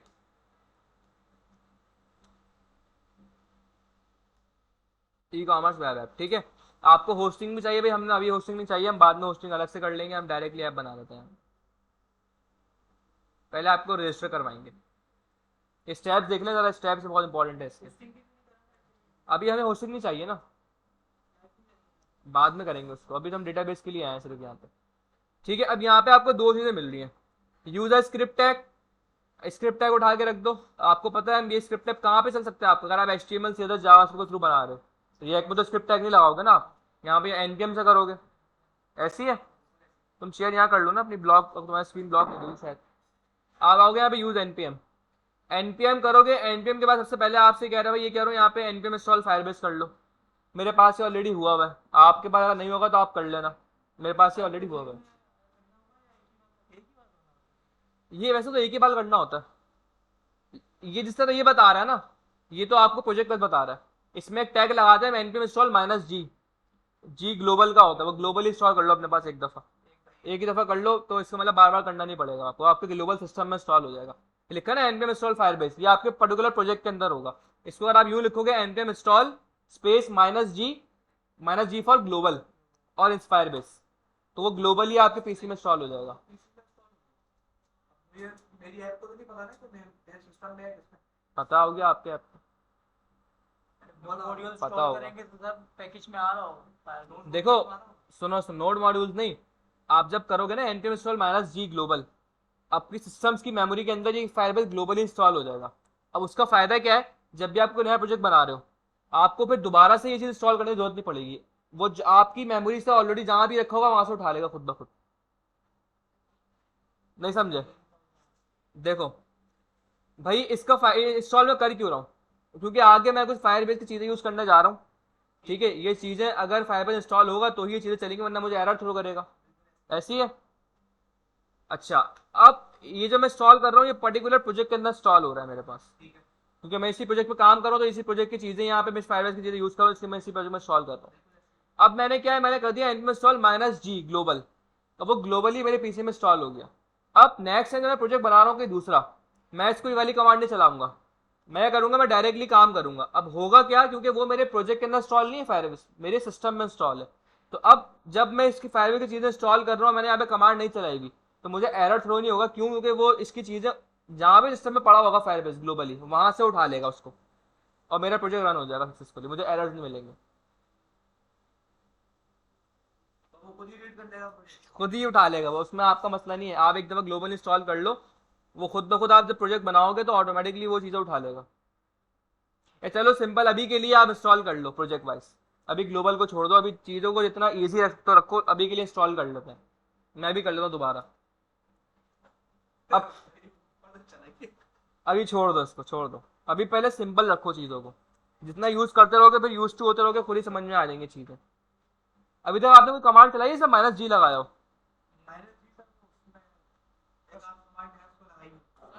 ई कॉमर्स वेब ऐप, ठीक है। आपको होस्टिंग भी चाहिए भाई, हमने अभी होस्टिंग नहीं चाहिए, हम बाद में होस्टिंग अलग से कर लेंगे, हम डायरेक्टली ऐप बना लेते हैं। पहले आपको रजिस्टर करवाएंगे। स्टेप्स देख लें जरा, स्टेप्स बहुत इंपॉर्टेंट है इसके। अभी हमें होस्टिंग नहीं चाहिए ना, बाद में करेंगे उसको, अभी तो हम डेटाबेस के लिए आए हैं सिर्फ यहाँ पे। ठीक है, अब यहाँ पे आपको दो चीजें मिल रही हैं, user script tag. Script tag उठा के रख दो। आपको पता है ये स्क्रिप्ट टैग कहाँ पे चल सकता है आपका, अगर आप HTML CSS जावास्क्रिप्ट के थ्रू बना रहे हो, रिएक्ट में तो स्क्रिप्ट टैग नहीं लगाओगे ना आप, यहाँ पे npm से करोगे। ऐसी है, तुम शेयर यहाँ कर लो ना अपनी ब्लॉग, तुम्हारी स्क्रीन ब्लॉक हो गई शायद। आप आओगे यहाँ पे यूज npm, npm करोगे। npm के बाद सबसे पहले आपसे कह रहा है भाई, ये कह रहा हूँ यहाँ पे npm इंस्टॉल फायरबेस कर लो। मेरे पास ये ऑलरेडी हुआ हुआ है, आपके पास अगर नहीं होगा तो आप कर लेना, मेरे पास ये ऑलरेडी हुआ हुआ है। ये वैसे तो एक ही बार करना होता है। ये जिस तरह ये बता रहा है ना, ये तो आपको प्रोजेक्ट बस बता रहा है। इसमें एक टैग लगाते हैं npm इंस्टॉल -g, जी ग्लोबल का होता है, वो ग्लोबली इंस्टॉल कर लो अपने पास एक दफा, एक ही दफा कर लो, तो इसका मतलब बार बार करना नहीं पड़ेगा आपको, आपके ग्लोबल सिस्टम में इंस्टॉल हो जाएगा। लिखा ना npm इंस्टॉल फायरबेस, ये आपके पर्टिकुलर प्रोजेक्ट के अंदर होगा। इसको अगर आप यूं लिखोगे npm install space -g for global और इस फायरबेस, तो वो ग्लोबली आपके पीसी में इंस्टॉल हो जाएगा। मेरी ऐप को तो नहीं पता ना कि मेरे सिस्टम में है किसमें। पता हो गया आपके ऐप मॉड्यूल पता इंस्टॉल होगा। करेंगे तो सब पैकेज में आ रहा हो। देखो सुनो सुनो, नोड मॉड्यूल्स नहीं, आप जब करोगे ना npm इंस्टॉल -g ग्लोबल, आपकी सिस्टम्स की मेमोरी के अंदर ये फायरबेस ग्लोबली इंस्टॉल हो जाएगा। अब उसका फायदा क्या है, जब भी आप कोई नया प्रोजेक्ट बना रहे हो, आपको फिर दोबारा से ये चीज इंस्टॉल करने की जरूरत नहीं पड़ेगी। वो आपकी मेमोरी से ऑलरेडी जहां भी रखा होगा वहां से उठा लेगा खुद ब खुद। नहीं समझे? देखो भाई, इसका इंस्टॉल मैं कर क्यों रहा हूँ, क्योंकि आगे मैं कुछ फायरबेस की चीजें यूज करने जा रहा हूँ। ठीक है, ये चीजें अगर फायरबेस इंस्टॉल होगा तो ही ये चीजें चलेंगी, वरना मुझे एरर थ्रो करेगा। ऐसी है। अच्छा, अब ये जो मैं इंस्टॉल कर रहा हूँ, ये पर्टिकुलर प्रोजेक्ट के अंदर इंस्टॉल हो रहा है मेरे पास, क्योंकि मैं इसी प्रोजेक्ट पे काम कर रहा हूँ, तो इसी प्रोजेक्ट की चीजें यहाँ पे मैं फायरबेस की चीजें यूज कर रहा हूँ, इसलिए मैं इसी प्रोजेक्ट में इंस्टॉल कर रहा हूँ। अब मैंने क्या है, मैंने कर दिया इंस्टॉल -g ग्लोबल, अब वो ग्लोबली मेरे पीसी में इंस्टॉल हो गया। अब नेक्स्ट टाइम मैं प्रोजेक्ट बना रहा हूँ कि दूसरा, मैं इसको ये वाली कमांड नहीं चलाऊंगा, मैं करूंगा, मैं डायरेक्टली काम करूंगा। अब होगा क्या, क्योंकि वो मेरे प्रोजेक्ट के अंदर इंस्टॉल नहीं है फायरबेस, मेरे सिस्टम में इंस्टॉल है, तो अब जब मैं इसकी फायरबेस की चीजें इंस्टॉल कर रहा हूँ, मैंने यहाँ पे कमांड नहीं चलाएगी, तो मुझे एरर थ्रो नहीं होगा। क्यों? क्योंकि वो इसकी चीजें जहां भी सिस्टम में पड़ा होगा फायरबेस ग्लोबली, वहां से उठा लेगा उसको, और मेरा प्रोजेक्ट रन हो जाएगा सक्सेसफुली, मुझे एरर्स नहीं मिलेंगे। तो वो खुद ही रीड कर लेगा। खुद ही उठा लेगा वो, उसमें आपका मसला नहीं है। आप एक दफा ग्लोबल इंस्टॉल कर लो, वो खुद ब खुद आप जब प्रोजेक्ट बनाओगे तो ऑटोमेटिकली वो चीजें उठा लेगा। चलो सिंपल, अभी के लिए आप इंस्टॉल कर लो प्रोजेक्ट वाइज, अभी ग्लोबल को छोड़ दो, अभी चीजों को जितना ईजी रख तो रखो, अभी के लिए इंस्टॉल कर लेते हैं। मैं भी कर लेता हूँ दोबारा। अब अभी छोड़ दो, इसको छोड़ दो, अभी पहले सिंपल रखो चीजों को, जितना यूज करते रहोगे फिर यूज टू होते रहोगे, खुद ही समझ में आ जाएंगी चीजें। अभी तक आपने कोई कमांड चलाई है सब -g लगाया हो? मैंने भी सर उसमें एक आप कमांड है उसको लगाई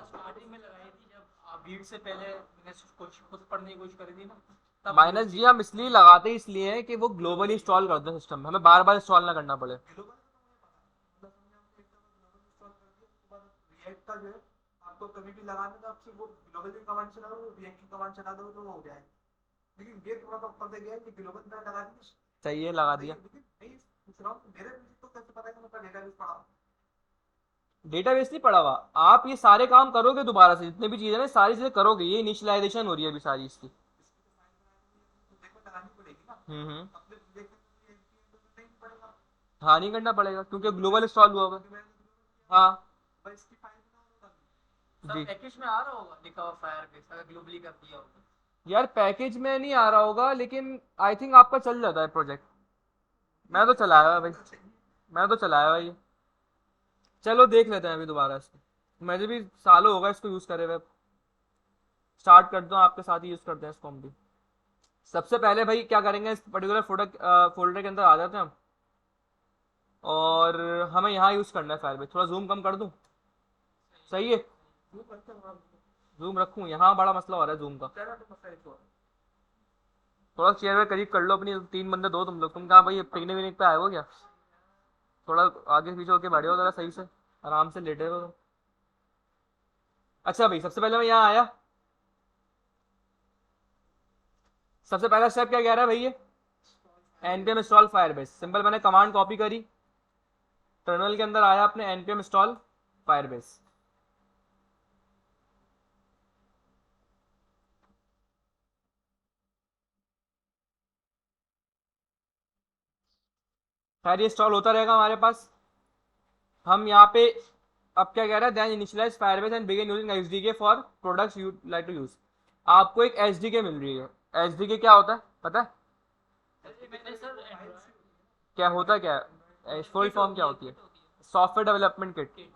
स्टार्टिंग में लगाई थी, जब बीट से पहले मैंने कुछ खुद पढ़ने की कोशिश करी थी ना, तब माइनस जी हम इसलिए लगाते ही इसलिए है कि वो ग्लोबली इंस्टॉल कर दे सिस्टम में, हमें बार बार इंस्टॉल ना करना पड़े। रिएक्ट का जो है आपको कभी भी लगाना तो आपसे वो ग्लोबल की कमांड चला दो, रिएक्ट की कमांड चला दो तो वो हो जाएगा। लेकिन ये थोड़ा सा ऊपर से गया है कि ग्लोबल में लगा दी सही है, लगा सही दिया। है, लेकिन नहीं पूछ रहा हूँ मेरे को कैसे पता है कि मैं डेटाबेस पढ़ा हूँ। डेटाबेस नहीं पड़ा हुआ, आप ये सारे काम करोगे दोबारा से, जितने भी चीजें ना सारी चीजें करोगे, ये इनिशियलाइजेशन हो रही है अभी सारी इसकी। तो देखो लगानी पड़ेगी ना, हम्म। अपने देखो नहीं पड़ेगा। हाँ नहीं करना पड़ेगा क्योंकि ग्लोबल इंस्टॉल हुआ हुआ है। क्योंकि मैंने तो ग्लोबल किया हाँ हुआ है, इसकी फाइल बनाओ तब जी। सब पैकेज में आ रहा होगा लिखा हुआ फायर बेस अगर ग्लोबली कर दिया होगा। यार पैकेज में नहीं आ रहा होगा, लेकिन आई थिंक आपका चल जाता है प्रोजेक्ट। मैं तो चलाया हुआ है भाई, मैं तो चलाया हुआ है ये। चलो देख लेते हैं अभी दोबारा इसको, मुझे भी सालों होगा इसको यूज करे हुए। स्टार्ट कर दो, आपके साथ ही यूज करते हैं इसको हम भी। सबसे पहले भाई क्या करेंगे, इस पर्टिकुलर फोल्डर के अंदर आ जाते हैं हम, और हमें यहाँ यूज करना है फायर बेस। थोड़ा जूम कम कर दूं, सही है? जूम रखूं? यहाँ बड़ा मसला हो रहा है जूम का। थोड़ा चेयर में करीब कर लो अपनी, 3 बंदे दो तुम लोग, तुम कहाँ भाई पिकनिक विकनिक पे आए हो क्या? थोड़ा आगे पीछे होके बैठे हो जरा सही से, आराम से लेटे हो। अच्छा भाई सबसे पहले मैं यहाँ आया, सबसे पहला स्टेप क्या कह रहा है भाई ये? npm install Firebase. सिंपल, मैंने कमांड कॉपी करी, टर्मिनल के अंदर आया अपने npm इंस्टॉल फायरबेस। खैर ये इंस्टॉल होता रहेगा हमारे पास। हम यहाँ पे अब क्या कह रहा है, then initialise Firebase and begin using SDK for products you like to use. आपको एक एसडीके मिल रही है। एसडीके क्या होता है पता है? मैंने सर क्या होता है, क्या है फुल फॉर्म, क्या होती है? Software development kit.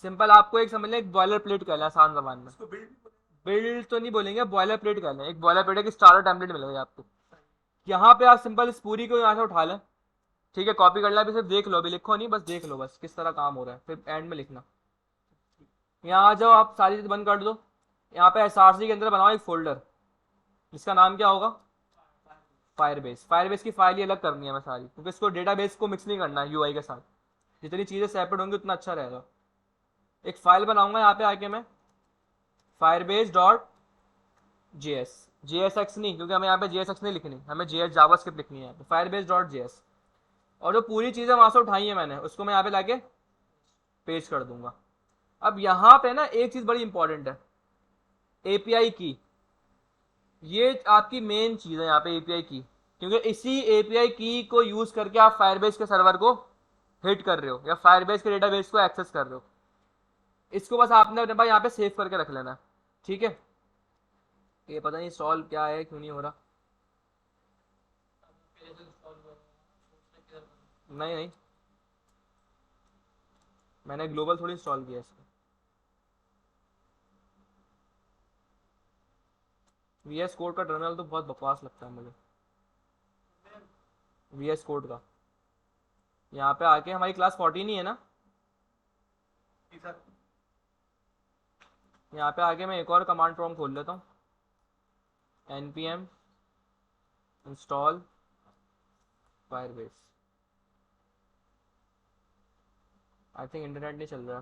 सिंपल, आपको एक समझ लें, एक बॉयलर प्लेट कहना है आसान जबान में। बिल्ड तो नहीं बोलेंगे, बॉयलर प्लेट कहना है। एक बॉयलर प्लेट की स्टार्टर टेम्पलेट मिलेगा आपको। यहाँ पे आप सिंपल इस पूरी को यहाँ से उठा लें, ठीक है? कॉपी कर लें, अभी सिर्फ देख लो, अभी लिखो नहीं, बस देख लो बस किस तरह काम हो रहा है, फिर एंड में लिखना। यहाँ आ जाओ, आप सारी चीज बंद कर दो। यहाँ पे एसआरसी के अंदर बनाओ एक फोल्डर, जिसका नाम क्या होगा? फायरबेस। फायरबेस की फाइल ही अलग करनी है हमें सारी, क्योंकि इसको डेटाबेस को मिक्स नहीं करना है यूआई के साथ। जितनी चीजें सेपरेट होंगी उतना अच्छा रहेगा। एक फाइल बनाऊंगा यहाँ पे आके मैं, फायरबेस डॉट जेएस। जेएसएक्स नहीं, क्योंकि हमें यहाँ पे जेएसएक्स नहीं लिखनी, हमें जेएस जावास्क्रिप्ट लिखनी है यहाँ पे। फायरबेस डॉट जेएस, और जो पूरी चीजें वहां से उठाई है मैंने, उसको मैं यहाँ पे लाके पेस्ट कर दूंगा। अब यहाँ पे ना एक चीज बड़ी इंपॉर्टेंट है, एपीआई की। ये आपकी मेन चीज है यहाँ पे, एपीआई की, क्योंकि इसी एपीआई की को यूज करके आप फायरबेस के सर्वर को हिट कर रहे हो या फायरबेस के डेटाबेस को एक्सेस कर रहे हो। इसको बस आपने अपने पास यहाँ पे सेव करके रख लेना, ठीक है? ये पता नहीं इंस्टॉल क्या है, क्यों नहीं हो रहा। नहीं नहीं, मैंने ग्लोबल थोड़ी इंस्टॉल किया इसको। वीएस कोड का टर्मिनल तो बहुत बकवास लगता है मुझे, वीएस कोड का। यहाँ पे आके हमारी क्लास 14 ही है ना? यहाँ पे आके मैं एक और कमांड प्रॉम्प्ट खोल लेता हूँ, npm install Firebase. I think internet नहीं चल रहा।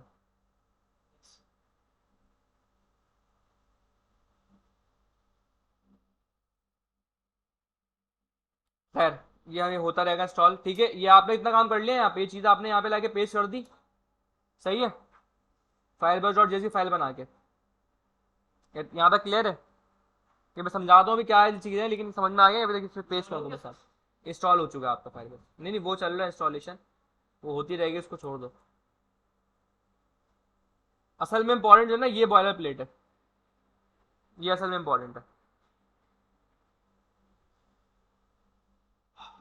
खैर ये हमें होता रहेगा इंस्टॉल, ठीक है? ये आपने इतना काम कर लिया, यहाँ पे ये चीज़ आपने यहाँ पे लाके पेस्ट कर दी, सही है? फायरबेस डॉट जेएस फाइल बना के, यहाँ पे क्लियर है? ये मैं समझाता हूँ अभी क्या चीज़ है, लेकिन समझ में आ गया? अभी देखिए पेस्ट कर दूँगा साथ। इंस्टॉल हो चुका है आपका फायरबेस। नहीं नहीं, वो चल रहा है इंस्टॉलेशन, वो होती रहेगी, उसको छोड़ दो। असल में इंपॉर्टेंट जो है ना, ये बॉयलर प्लेट है, ये असल में इंपॉर्टेंट है।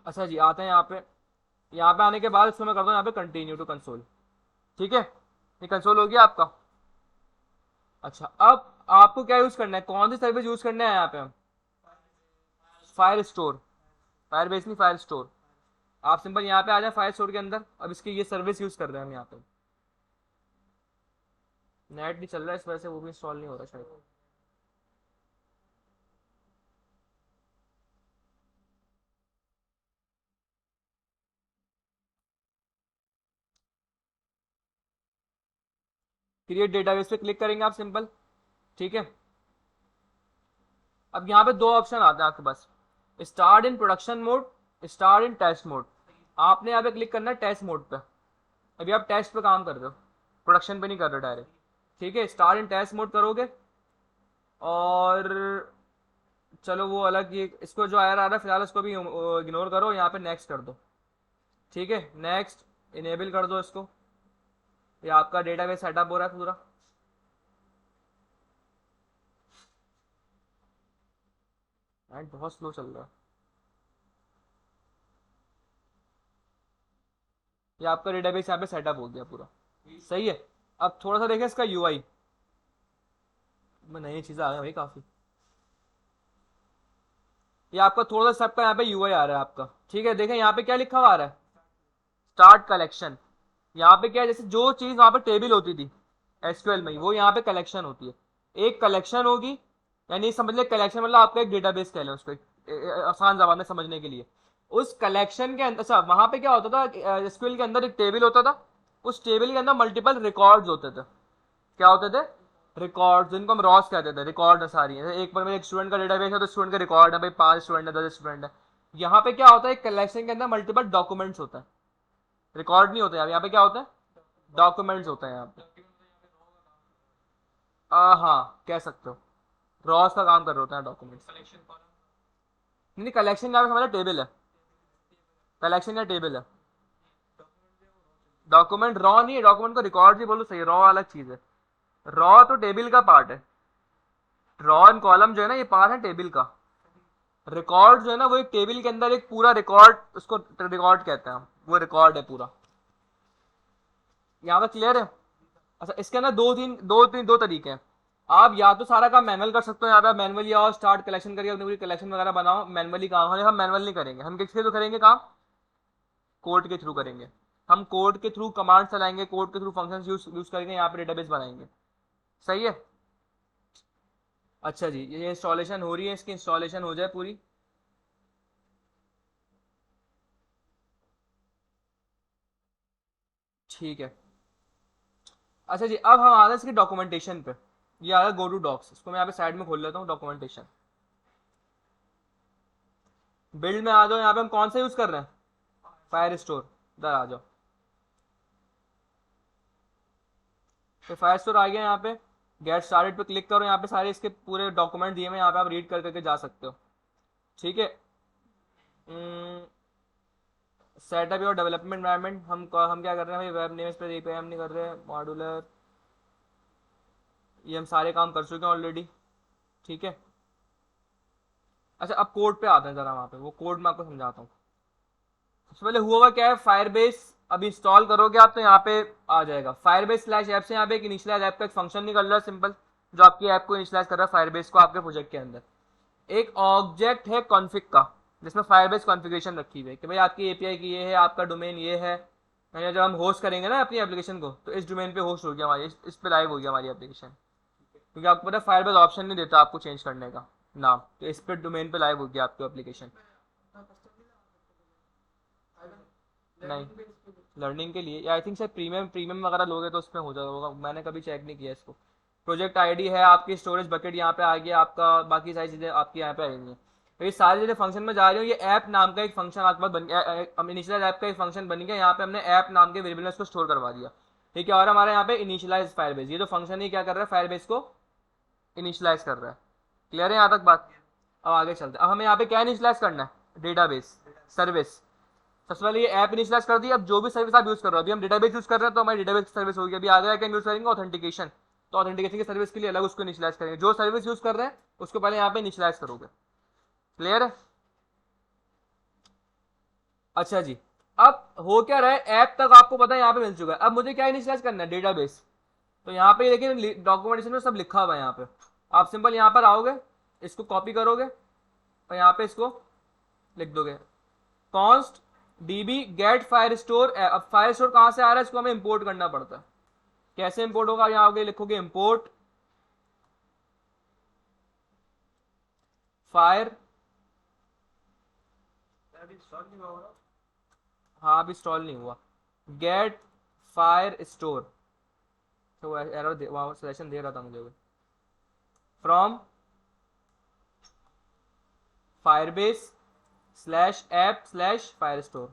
अच्छा जी, आते हैं यहाँ पे। यहाँ पे आने के बाद इसको मैं करता हूँ यहाँ पे कंटिन्यू टू कंसोल, ठीक है? ये कंसोल हो गया आपका। अच्छा, अब आपको क्या यूज करना है, कौन सी सर्विस यूज करना है यहाँ पे? हम फायर स्टोर, फायर बेस नहीं, फायर स्टोर। आप सिंपल यहाँ पे आ जाए फायर स्टोर के अंदर। अब इसकी ये सर्विस यूज कर रहे हैं हम यहाँ पे। नेट नहीं चल रहा है इस वजह से वो भी इंस्टॉल नहीं हो रहा शायद। क्रिएट डेटाबेस पे क्लिक करेंगे आप सिंपल, ठीक है। अब यहाँ पे दो ऑप्शन आते हैं आपके पास, start in production mode, start in test mode. आपने यहाँ पे क्लिक करना है टेस्ट मोड पे। अभी आप टेस्ट पे काम कर रहे हो, प्रोडक्शन पे नहीं कर रहे डायरेक्ट, ठीक है। स्टार्ट इन टेस्ट मोड करोगे और चलो वो अलग, ये इसको जो एरर आ रहा है फिलहाल उसको भी इग्नोर करो, यहाँ पे नेक्स्ट कर दो, ठीक है। नेक्स्ट इनेबल कर दो इसको, ये आपका डेटाबेस सेटअप हो रहा है पूरा। एंड बहुत स्लो चल रहा है, ये आपका डेटाबेस यहाँ पे सेटअप हो गया पूरा, सही है। अब थोड़ा सा देखें इसका यूआई में, नई चीज़ें आ गई भाई काफ़ी। ये आपका थोड़ा सा स्टेप का यहाँ पे यूआई आ रहा है आपका, ठीक है। देखें यहाँ पे क्या लिखा हुआ आ रहा है, स्टार्ट कलेक्शन। यहाँ पे क्या है, जैसे जो चीज़ वहाँ पे टेबल होती थी एसक्यूएल में, वो यहाँ पे कलेक्शन होती है। एक कलेक्शन होगी, यानी समझ ले कलेक्शन मतलब आपका एक डेटाबेस कह लें उसको, आसान जबान में समझने के लिए। उस कलेक्शन के अंदर, अच्छा वहाँ पे क्या होता था, एसक्यूएल के अंदर एक टेबल होता था, उस टेबल के अंदर मल्टीपल रिकॉर्ड्स होते थे। क्या होते थे, रिकॉर्ड, जिनको हम रॉस कहते थे। रिकॉर्ड है सारी, एक पर में एक स्टूडेंट का डेटाबेस है तो स्टूडेंट का रिकॉर्ड है भाई, 5 स्टूडेंट है, 10 स्टूडेंट है। यहाँ पे क्या होता है, कलेक्शन के अंदर मल्टीपल डॉक्यूमेंट्स होता है, रिकॉर्ड नहीं होते यहाँ पे क्या होता है, डॉक्यूमेंट्स होते हैं यहाँ पे। हाँ कह सकते हो, रॉस का काम कर रहे होते हैं डॉक्यूमेंट्स। नहीं कलेक्शन यहाँ पे समझ टेबल है, कलेक्शन या टेबल है। डॉक्यूमेंट रॉ नहीं है, डॉक्यूमेंट को रिकॉर्ड ही बोलो, सही, रॉ अलग चीज है। रॉ तो टेबल का पार्ट है, रॉ एंड कॉलम जो है ना ये पार्ट है टेबल का। रिकॉर्ड जो है ना वो एक टेबल के अंदर एक पूरा रिकॉर्ड, उसको रिकॉर्ड कहते हैं हम, वो रिकॉर्ड है पूरा। यहाँ पे क्लियर है। अच्छा इसके अंदर दो तरीके हैं। आप या तो सारा काम मैनुअल कर सकते हो, यहाँ पे मैनुअली आओ, स्टार्ट कलेक्शन करिए, अपनी पूरी कलेक्शन वगैरह बनाओ, मैनुअली काम। हम मैनुअल नहीं करेंगे, हम किसके थ्रू करेंगे काम, कोड के थ्रू करेंगे। हम कोड के थ्रू कमांड चलाएंगे, कोड के थ्रू फंक्शन यूज करेंगे, यहाँ पे डेटाबेस बनाएंगे, सही है। अच्छा जी, ये इंस्टॉलेशन हो रही है, इसकी इंस्टॉलेशन हो जाए पूरी। ठीक है। अच्छा जी, अब हम आ रहे हैं इसकी डॉक्यूमेंटेशन पे। ये आ रहा है गो टू डॉक्स, इसको मैं यहाँ पे साइड में खोल लेता हूँ, डॉक्यूमेंटेशन। बिल्ड में आ जाओ, यहाँ पे हम कौन सा यूज कर रहे हैं, फायर स्टोर। इधर आ जाओ, तो फायर स्टोर आ गया यहाँ पे। गेट स्टार्टेड पे क्लिक करो, यहाँ पे सारे इसके पूरे डॉक्यूमेंट दिए हुए हैं, यहाँ पे आप रीड कर करके जा सकते हो, ठीक है। सेटअप और डेवलपमेंट एनवायरनमेंट, हम क्या कर रहे हैं भाई, वेब नेम्स पे एपीआई हम नहीं कर रहे हैं, मॉड्यूलर ये हम सारे काम कर चुके हैं ऑलरेडी, ठीक है। अच्छा अब कोड पे आते हैं जरा, वहाँ पे वो कोड मैं आपको समझाता हूँ। सबसे पहले हुआ क्या है, फायरबेस अभी इंस्टॉल करोगे आप तो यहाँ पे आ जाएगा फायरबेस स्लैश ऐप से, यहाँ पे एक इनिशियलाइज ऐप का एक फंक्शन निकल रहा है सिंपल, जो आपकी ऐप को इनिशियलाइज कर रहा है फायरबेस को आपके प्रोजेक्ट के अंदर। एक ऑब्जेक्ट है कॉन्फ़िग का, जिसमें फायरबेस कॉन्फ़िगरेशन रखी हुई है कि भाई आपकी एपीआई की ये है, आपका डोमेन ये है। यानी जब हम होस्ट करेंगे ना अपनी एप्लीकेशन को, तो इस डोमेन पे होस्ट हो गया हमारी, इस पे लाइव हो गया हमारी एप्लीकेशन। क्योंकि आपको पता है फायरबेस ऑप्शन नहीं देता आपको चेंज करने का नाम, तो इस पे डोमेन पे लाइव हो गया आपकी एप्लीकेशन। नहीं, लर्निंग के लिए I think sir premium premium वगैरह लोगे तो उसमें हो जाएगा होगा, मैंने कभी चेक नहीं किया इसको। प्रोजेक्ट आईडी है आपकी, स्टोरेज बकेट यहाँ पे आ गया आपका, बाकी सारी चीज़ें आपकी यहाँ पे आएंगी। तो ये सारी चीज़ें फंक्शन में जा रही हो, ये ऐप नाम का एक फंक्शन आपके पास बन गया, इनिशियलाइज ऐप का एक फंक्शन बन गया, यहाँ पे हमने ऐप नाम के वेरिएबल में इसको स्टोर करवा दिया, ठीक है। और हमारे यहाँ पे इनिशियलाइज फायरबेस, ये जो फंक्शन ही क्या कर रहा है, फायरबेस को इनिशियलाइज कर रहा है। क्लियर है यहाँ तक बात। अब आगे चलते हैं, अब हमें यहाँ पे क्या इनिशियलाइज करना है, डेटाबेस सर्विस। सबसे पहले ये ऐप इनिशियलाइज कर दी। अब जो भी सर्विस आप यूज कर रहे हो, अभी हम डेटाबेस यूज कर रहे हैं तो हमारी डेटाबेस सर्विस होगी। अभी आगे क्या यूज करेंगे, ऑथेंटिकेशन, तो ऑथेंटिकेशन की सर्विस के लिए अलग उसको इनिशियलाइज करेंगे। जो सर्विस यूज कर रहे हैं उसको पहले यहाँ पे इनिशियलाइज करोगे, क्लियर है। अच्छा जी, अब हो क्या रहा है, ऐप तक आपको पता है यहाँ पे मिल चुका है, अब मुझे क्या इनिशियलाइज करना है, डेटाबेस। तो यहाँ पे देखिए डॉक्यूमेंटेशन में सब लिखा हुआ है यहाँ पे। आप सिंपल यहाँ पर आओगे, इसको कॉपी करोगे और यहाँ पे इसको लिख दोगे, const DB get Firestore. अब फायर स्टोर कहाँ से आ रहा है, इसको हमें इंपोर्ट करना पड़ता है। कैसे इंपोर्ट होगा, यहाँ आगे लिखोगे इंपोर्ट फायर। हाँ अभी इंस्टॉल नहीं हुआ, गेट फायर स्टोर, तो वो एरर दे, वहाँ सजेशन दे रहा था मुझे वो, from Firebase slash app slash fire store.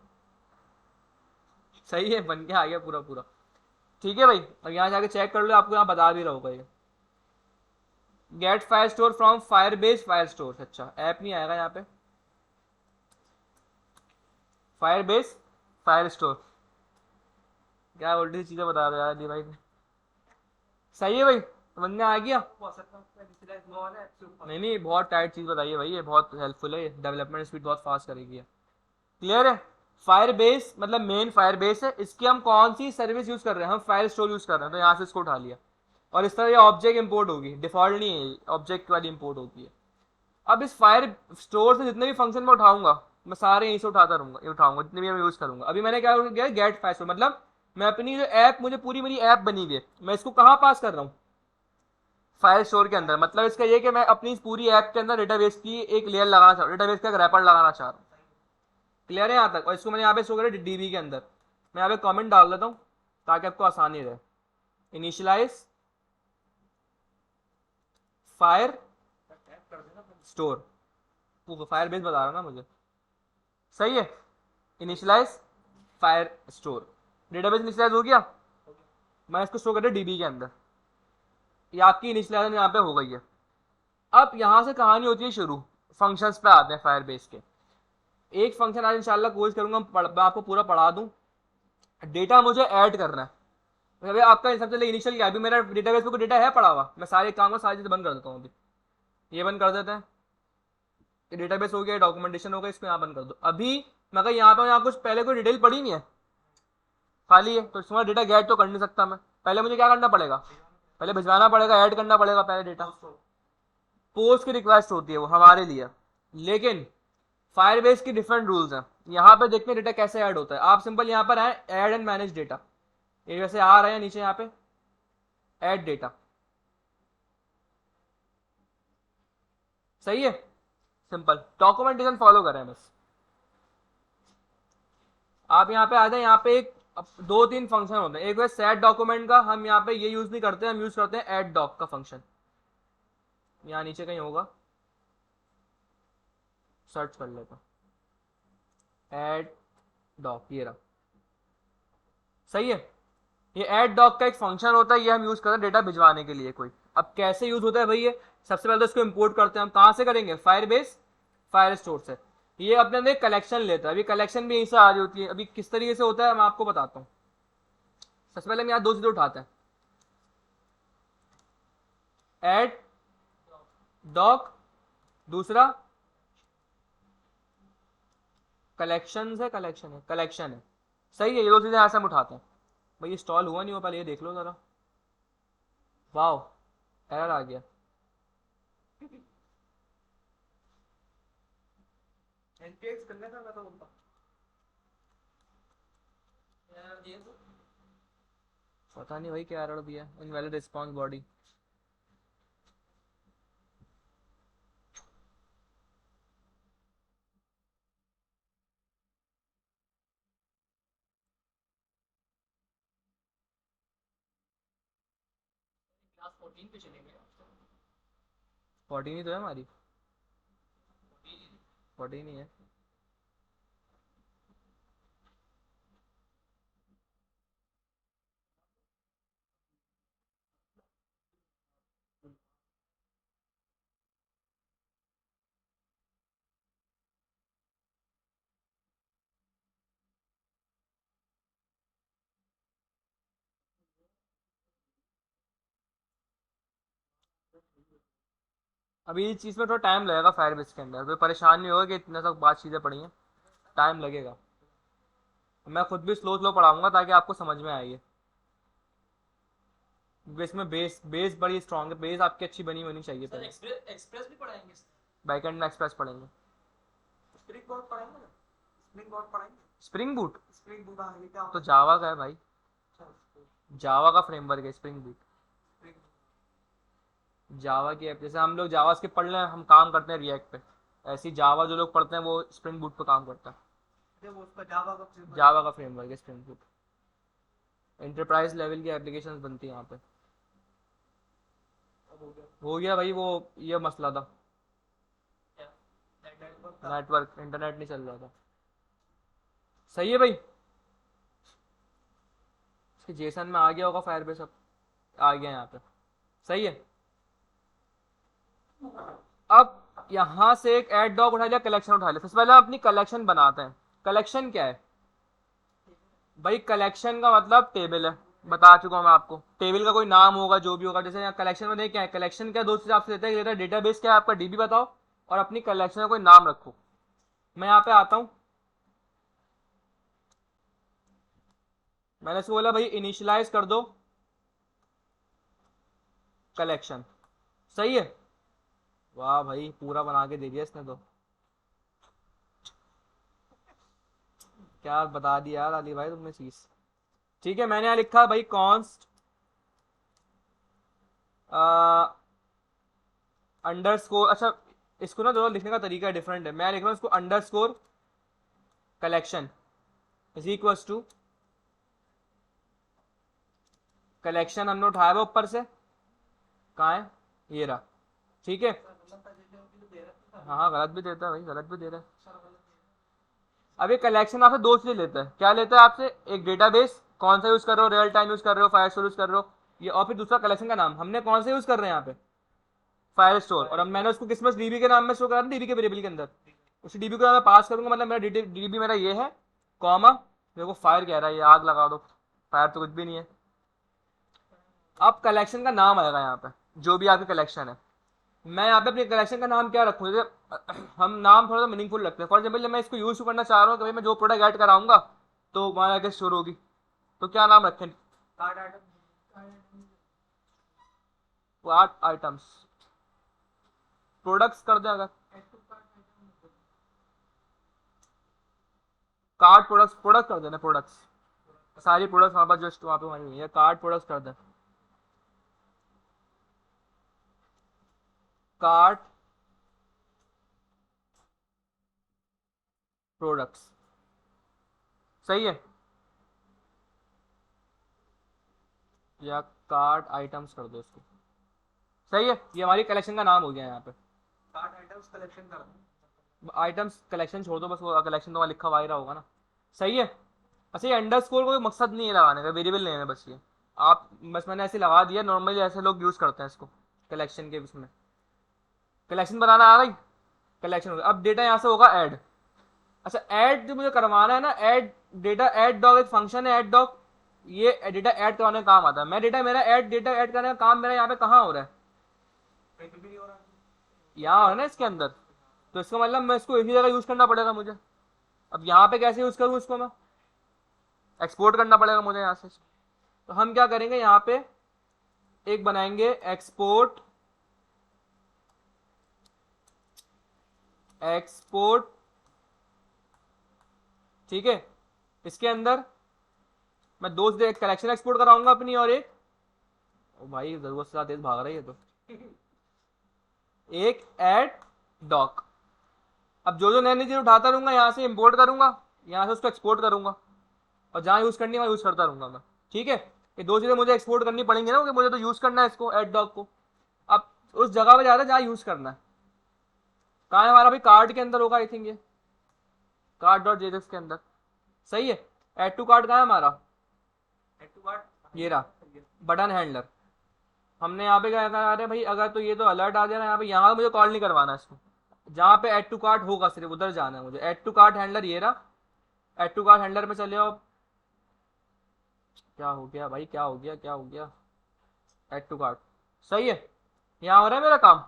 सही है, बन के आ गया पूरा पूरा। ठीक है भाई, अब यहाँ जाके चेक कर लो, आपको यहाँ बता भी रहा होगा ये, get Firestore from Firebase Firestore. अच्छा ऐप नहीं आएगा यहाँ पे, फायरबेस फायर स्टोर, क्या उल्टी चीजें बता रहे यार भाई। सही है भाई, बनने आ गया। नहीं नहीं, बहुत टाइट चीज बताइए भाई, ये बहुत हेल्पफुल है, डेवलपमेंट स्पीड बहुत फास्ट करेगी ये। क्लियर है। फायर बेस मतलब मेन फायर बेस है, इसकी हम कौन सी सर्विस यूज कर रहे हैं, हम फायर स्टोर यूज कर रहे हैं, तो यहाँ से इसको उठा लिया, और इस तरह ये ऑब्जेक्ट इंपोर्ट होगी, डिफॉल्ट नहीं है, ऑब्जेक्ट वाली इंपोर्ट होती है। अब इस फायर स्टोर से जितने भी फंक्शन मैं उठाऊंगा, मैं सारे यहीं से उठाता रहूंगा, उठाऊंगा जितने भी मैं यूज करूंगा। अभी मैंने क्या किया, गेट फायर स्टोर मतलब मैं अपनी जो ऐप, मुझे पूरी मेरी ऐप बनी हुई है, मैं इसको कहाँ पास कर रहा हूँ, फाइल स्टोर के अंदर। मतलब इसका ये कि मैं अपनी पूरी ऐप के अंदर डेटाबेस की एक लेयर लगाना चाह रहा हूँ, डेटाबेस का एक रैपर लगाना चाह रहा हूँ। क्लियर है यहाँ तक। और इसको मैंने यहाँ पे शो करा डीबी के अंदर, मैं यहाँ पे कमेंट डाल देता हूँ ताकि आपको आसानी रहे। इनिशियलाइज फायर स्टोर, वो फायर बेस बता रहा ना मुझे, सही है। Initialise Firestore, database initialise हो गया, मैं इसको शो कर डीबी के अंदर, ये आपकी इनिशियलाइजेशन यहाँ पे हो गई है। अब यहाँ से कहानी होती है शुरू, फंक्शंस पे आते हैं फायर बेस के। एक फंक्शन आज इंशाल्लाह कोर्स करूंगा, मैं आपको पूरा पढ़ा दूं। डेटा मुझे ऐड करना है, अभी आपका सबसे इनिशियल क्या है, अभी मेरा डेटाबेस पे कोई डेटा है पड़ा हुआ, मैं सारे काम को सारी चीज़ें बंद कर देता हूँ। अभी ये बंद कर देते हैं, ये डेटाबेस हो गया, डॉक्यूमेंटेशन हो गया, इसको यहाँ बंद कर दो। अभी मैं अगर यहाँ पे यहाँ कुछ पहले कोई डिटेल पड़ी नहीं है, खाली है, तो तुम्हारा डेटा गेट तो कर नहीं सकता मैं, पहले मुझे क्या करना पड़ेगा, पहले भिजवाना पड़ेगा, ऐड करना पड़ेगा पहले डेटा। पोस्ट की रिक्वेस्ट होती है वो हमारे लिए, लेकिन फायरबेस की डिफरेंट रूल्स हैं। यहाँ पे देखते हैं डेटा कैसे ऐड होता है। आप सिंपल यहाँ पर आए, ऐड एंड मैनेज डेटा, ये वैसे आ रहे हैं नीचे यहाँ पे, ऐड डेटा, सही है। सिंपल डॉक्यूमेंटेशन फॉलो करें बस। आप यहाँ पे आ जाए, यहाँ पे एक दो तीन फंक्शन होते हैं, एक है सेट डॉक्यूमेंट का, हम यहाँ पे ये यूज नहीं करते, हम यूज करते हैं ऐड डॉक का फंक्शन, यहाँ नीचे कहीं होगा, सर्च कर लेता, ऐड डॉक, ये रहा, सही है। ये ऐड डॉक का एक फंक्शन होता है, ये हम यूज करते हैं डेटा भिजवाने के लिए कोई। अब कैसे यूज होता है भाई ये, सबसे पहले तो इसको इंपोर्ट करते हैं हम, कहाँ से करेंगे, फायरबेस फायर स्टोर से। ये अपने अंदर कलेक्शन लेता है, अभी कलेक्शन भी यहीं से आ रही होती है। अभी किस तरीके से होता है मैं आपको बताता हूँ। सबसे पहले हम यहाँ दो चीजें उठाते हैं, ऐड डॉक, दूसरा कलेक्शन है, कलेक्शन है, सही है। ये दो चीजें यहाँ से हम उठाते हैं। भाई इंस्टॉल हुआ नहीं हुआ पहले ये देख लो जरा, वाओ एरर आ गया, एनपीएक्स करने का मैं तो बोलता ये तो पता नहीं भाई क्या एरर दिया, इनवैलिड रिस्पांस बॉडी। क्लास 14 पे चलेंगे। 14 ही तो है हमारी, 14 ही है। अभी इस चीज़ में थोड़ा टाइम लगेगा, फायरबेस के अंदर कोई परेशान नहीं होगा कि इतने सब बात चीज़ें पड़ी हैं, टाइम लगेगा। मैं खुद भी स्लो स्लो पढ़ाऊंगा ताकि आपको समझ में आए। इसमें बेस बेस बड़ी स्ट्रांग है, बेस आपकी अच्छी बनी होनी चाहिए सर पहले। एक्सप्रेस भी पढ़ाएंगे, बैकएंड में एक्सप्रेस पढ़ेंगे, स्प्रिंग बोर्ड पढ़ाएंगे ना, स्प्रिंग बोर्ड पढ़ाएंगे, स्प्रिंग बूट स्प्रिंग बोर्ड हाँ ये क्या तो जावा का है भाई, जावा का फ्रेमवर्क है स्प्रिंग बूट। जावा की ऐप, जैसे हम लोग जावा स्क्रिप्ट पढ़ लें, हम काम करते हैं रिएक्ट पे, ऐसे ही जावा जो लोग पढ़ते हैं वो स्प्रिंग बूट पे काम करता है। वो उसका जावा का जावा का फ्रेमवर्क है स्प्रिंग बूट, एंटरप्राइज लेवल की एप्लीकेशंस बनती है यहाँ पे। हो गया भाई, वो ये मसला था, नेटवर्क इंटरनेट नहीं चल रहा था। सही है भाई, इसके जेसन में आ गया होगा फायर बेस, अब आ गया यहाँ पे। सही है। अब यहाँ से एक ऐड डॉग उठा लिया, कलेक्शन उठा लिया। सबसे पहले हम अपनी कलेक्शन बनाते हैं। कलेक्शन क्या है भाई? कलेक्शन का मतलब टेबल है, बता चुका हूँ मैं आपको। टेबल का कोई नाम होगा, जो भी होगा। जैसे यहाँ कलेक्शन में क्या है, कलेक्शन क्या दो चीज आपसे देता है, डेटाबेस क्या है आपका, डीबी बताओ, और अपनी कलेक्शन का कोई नाम रखो। मैं यहाँ पे आता हूँ, मैंने इसको बोला भाई इनिशियलाइज कर दो कलेक्शन। सही है। वाह भाई, पूरा बना के दे दिया इसने तो। क्या बता दिया यार अली भाई तुमने चीज। ठीक है, मैंने यहाँ लिखा भाई कॉन्स्ट अंडरस्कोर। अच्छा, इसको ना दोनों लिखने का तरीका डिफरेंट है। मैं लिख रहा हूँ इसको underscore collection is equal to collection हमने उठाया हुआ ऊपर से, कहाँ है, ये रहा। ठीक है। हाँ हाँ, गलत भी देता है भाई, गलत भी दे रहा है। अब ये कलेक्शन आपसे दो चीजें लेता है। क्या लेता है आपसे? एक डेटाबेस, कौन सा यूज कर रहे हो, रियल टाइम यूज कर रहे हो, फायर स्टोर यूज कर रहे हो, ये। और फिर दूसरा कलेक्शन का नाम, हमने कौन सा यूज कर रहे हैं यहाँ पे, फायर स्टोर। और अब मैंने उसको किस में, डीबी के नाम में स्टोर करा, डीबी के वेरिएबल के अंदर। उसी डीबी को मैं पास करूंगा, मतलब मेरा डीबी मेरा ये है, कॉमा, मेरे को फायर कह रहा है, ये आग लगा दो। फायर तो कुछ भी नहीं है। अब कलेक्शन का नाम आएगा यहाँ पे, जो भी आपकी कलेक्शन है। मैं यहाँ पे अपनी कलेक्शन का नाम क्या रखूँ? जैसे हम नाम थोड़ा सा मीनिंगफुल रखते हैं। फॉर एग्जाम्पल, जब मैं इसको यूज करना चाह रहा हूँ कि भाई मैं जो प्रोडक्ट ऐड कराऊंगा तो वहां आगे स्टोर होगी, तो क्या नाम रखें? कार्ट आइटम्स, प्रोडक्ट्स कर दें अगर, कार्ट प्रोडक्ट्स, प्रोडक्ट कर देना, प्रोडक्ट्स। सारी प्रोडक्ट्स वहां पर जस्ट वहां पे वहीं हुई है, कार्ट प्रोडक्ट्स कर दें, कार्ट प्रोडक्ट्स। सही है। या कार्ट आइटम्स कर दो इसको। सही है, ये हमारी कलेक्शन का नाम हो गया यहाँ पे। कार्ड आइटम्स कलेक्शन कर आइटम्स कलेक्शन छोड़ दो, बस वो कलेक्शन तो वहाँ लिखा हुआ ही रहा होगा ना। सही है। अच्छा, ये अंडरस्कोर कोई मकसद नहीं है लगाने का, वेरिएबल नेम है बस ये। आप बस मैंने ऐसे लगा दिया, नॉर्मली ऐसे लोग यूज करते हैं इसको कलेक्शन के उसमें। कलेक्शन बनाना आ गई, कलेक्शन हो गया। अब डेटा यहाँ से होगा ऐड। अच्छा, ऐड जो मुझे करवाना है ना, ऐड डेटा, ऐड डॉग एक फंक्शन है, ऐड डॉग। ये डेटा ऐड करवाने का काम आता है। मैं डेटा, मेरा ऐड डेटा ऐड करने का काम मेरा यहाँ पे कहाँ हो रहा है, यहाँ हो रहा है ना इसके अंदर। तो इसका मतलब मैं इसको इसी जगह यूज करना पड़ेगा मुझे। अब यहाँ पे कैसे यूज करूँ इसको मैं? एक्सपोर्ट करना पड़ेगा मुझे यहाँ से। तो हम क्या करेंगे, यहाँ पे एक बनाएंगे एक्सपोर्ट, एक्सपोर्ट। ठीक है। इसके अंदर मैं दो से, एक कलेक्शन एक्सपोर्ट कराऊंगा अपनी, और एक, ओ भाई जरूरत से ज्यादा तेज भाग रही है तो, एक ऐड डॉक। अब जो जो नई नई चीज उठाता रहूंगा, यहाँ से इंपोर्ट करूंगा, यहाँ से उसको एक्सपोर्ट करूंगा, और जहां यूज करनी है वहां यूज करता रहूंगा मैं। ठीक है। ये दो चीजें मुझे एक्सपोर्ट करनी पड़ेंगी ना, क्योंकि मुझे तो यूज करना है इसको, ऐड डॉक को। अब उस जगह पे जाता है जहां यूज करना है। कहाँ है हमारा भाई? कार्ड के अंदर होगा आई थिंक, ये कार्ड डॉट जेजेक्स के अंदर। सही है। ऐड टू कार्ड कहाँ है हमारा? ये रहा, बटन हैंडलर। हमने यहाँ पे क्या करा है भाई, अगर तो ये तो अलर्ट आ जाना यहाँ पे, यहाँ मुझे कॉल नहीं करवाना इसको। जहाँ पे ऐड टू कार्ट होगा सिर्फ उधर जाना है मुझे। ऐड टू कार्ट हैंडलर ये रहा, ऐड टू कार्ट हैंडलर में चले आओ। क्या हो गया भाई, क्या हो गया, क्या हो गया? Add to cart. सही है, यहाँ हो रहा है मेरा काम।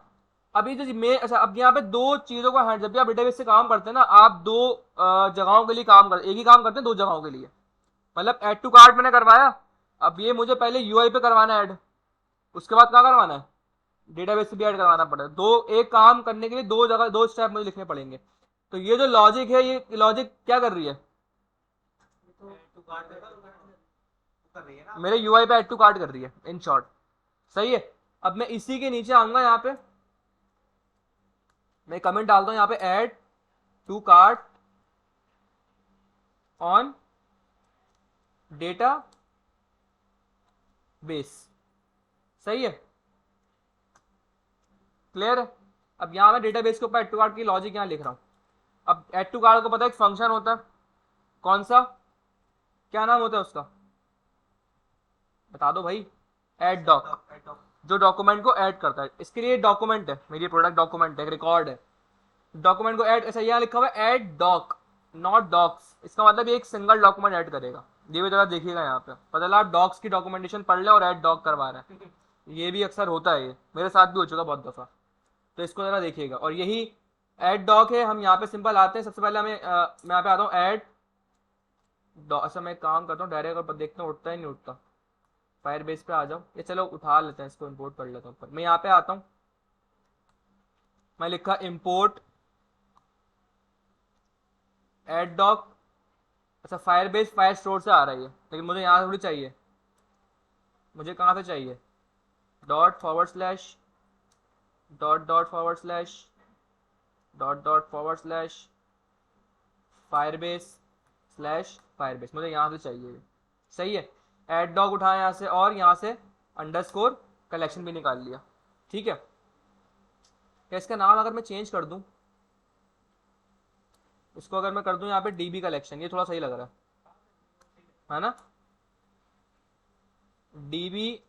अभी जो मैं, अच्छा, अब यहाँ पे दो चीजों का जब भी आप डेटाबेस से काम करते हैं ना, आप दो जगहों के लिए काम करते, एक ही काम करते हैं दो जगहों के लिए। मतलब ऐड टू कार्ट मैंने करवाया, अब ये मुझे पहले यूआई पे करवाना है ऐड, उसके बाद क्या करवाना है, डेटाबेस से भी ऐड करवाना पड़ेगा। दो, एक काम करने के लिए दो जगह, दो स्टेप मुझे लिखने पड़ेंगे। तो ये जो लॉजिक है, ये लॉजिक क्या कर रही है, मेरे यूआई पे ऐड टू कार्ट कर रही है इन शॉर्ट। सही है। अब मैं इसी के नीचे आऊंगा, यहाँ पे मैं कमेंट डालता हूं यहाँ पे, add to cart on database. सही है। क्लियर है? अब यहाँ मैं डेटाबेस के ऊपर एड टू कार्ड की लॉजिक यहाँ लिख रहा हूँ। अब एड टू कार्ड को पता है एक फंक्शन होता है, कौन सा, क्या नाम होता है उसका, बता दो भाई। एड डॉक, जो डॉक्यूमेंट को ऐड करता है। इसके लिए डॉक्यूमेंट है, मेरी प्रोडक्ट डॉक्यूमेंट है, एक रिकॉर्ड है। डॉक्यूमेंट को ऐड, ऐसा यहाँ लिखा हुआ है ऐड डॉक, नॉट डॉक्स। इसका मतलब ये एक सिंगल डॉक्यूमेंट ऐड करेगा। ये भी जरा देखिएगा यहाँ पे, पता चला आप डॉक्स की डॉक्यूमेंटेशन पढ़ ले और ऐड डॉक करवा रहे हैं। ये भी अक्सर होता है, ये मेरे साथ भी हो चुका बहुत दफा। तो इसको जरा देखिएगा। और यही ऐड डॉक है। हम यहाँ पे सिंपल आते हैं, सबसे पहले हमें मैं यहाँ पे आता हूँ ऐड डॉक। अच्छा मैं एक काम करता हूँ डायरेक्ट, और देखता हूँ उठता ही नहीं उठता। फायर बेस पे आ जाओ, ये चलो उठा लेते हैं इसको, इंपोर्ट कर लेता हूँ ऊपर। मैं यहाँ पे आता हूँ, मैं लिखा इंपोर्ट एड डॉक। अच्छा फायर बेस फायर स्टोर से आ रहा है ये, लेकिन मुझे यहाँ थोड़ी चाहिए, मुझे कहाँ से चाहिए, dot forward slash dot dot forward slash dot dot forward slash Firebase slash Firebase, मुझे यहाँ से चाहिए। सही है, एड डॉग उठाया यहाँ से, और यहाँ से अंडरस्कोर कलेक्शन भी निकाल लिया। ठीक है, क्या इसका नाम अगर मैं चेंज कर दूं, इसको अगर मैं कर दूं यहाँ पे डीबी कलेक्शन, ये थोड़ा सही लग रहा है ना, डीबी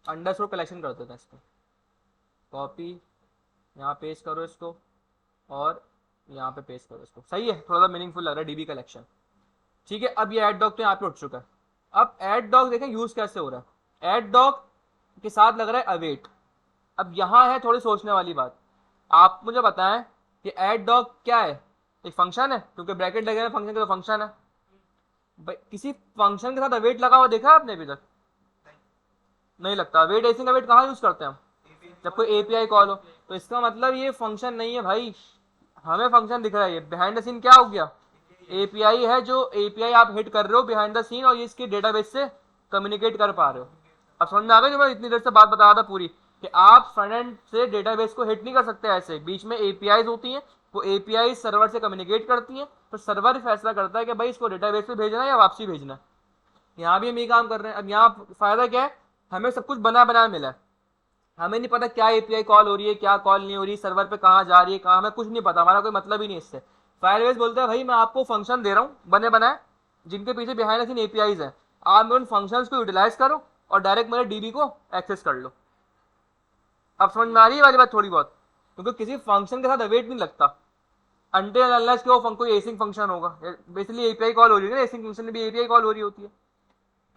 अंडरस्कोर कलेक्शन कर देते हैं इसको। कॉपी, यहाँ पेस्ट करो इसको, और यहाँ पे पेस्ट करो इसको। सही है, थोड़ा सा मीनिंगफुल लग रहा है डीबी कलेक्शन। ठीक है, अब ये एड डॉग तो यहाँ पे उठ चुका है। अब एड डॉग देखें यूज कैसे हो रहा है। एड डॉग के साथ लग रहा है अवेट। अब यहाँ है थोड़ी सोचने वाली बात, आप मुझे बताएं कि एड डॉग क्या है। एक फंक्शन है, क्योंकि ब्रैकेट लगे हैं फंक्शन के, तो फंक्शन है भाई। किसी फंक्शन के साथ अवेट लगा हुआ देखा है आपने अभी तक? नहीं लगता। अवेट एसिंग अवेट कहाँ यूज करते हैं हम, जब कोई एपीआई कॉल हो। तो इसका मतलब ये फंक्शन नहीं है भाई, हमें फंक्शन दिख रहा है। ये बिहाइंड द सीन क्या हो गया, एपीआई है, जो एपीआई आप हिट कर रहे हो बिहाइंड द सीन, और ये इसके डेटाबेस से कम्युनिकेट कर पा रहे हो। अब समझ में आ गया जो मैं इतनी देर से बात बता रहा था पूरी, कि आप फ्रंट एंड से डेटाबेस को हिट नहीं कर सकते ऐसे। बीच में एपीआईज होती हैं, वो एपीआई सर्वर से कम्युनिकेट करती हैं, फिर सर्वर फैसला करता है कि भाई इसको डेटाबेस पे भेजना है या वापसी भेजना है। यहाँ भी हम ये काम कर रहे हैं। अब यहाँ फायदा क्या है, हमें सब कुछ बना बनाया मिला है। हमें नहीं पता क्या एपीआई कॉल हो रही है, क्या कॉल नहीं हो रही, सर्वर पे कहाँ जा रही है, कहाँ, हमें कुछ नहीं पता, हमारा कोई मतलब ही नहीं इससे। फायरबेस बोलते हैं भाई मैं आपको फंक्शन दे रहा हूँ बने बनाए, जिनके पीछे बिहाइंड द सीन एपीआईज है, आप उन फंक्शंस को यूटिलाइज करो और डायरेक्ट मेरे डीबी को एक्सेस कर लो। अब समझ में आ रही है वाली बात थोड़ी बहुत, क्योंकि किसी फंक्शन के साथ अवेट नहीं लगता अनटिल अनलेस कि वो कोई एसिंग फंक्शन होगा। बेसिकली एपीआई कॉल हो रही है ना, एसिंग फंक्शन में भी एपीआई कॉल हो रही होती है।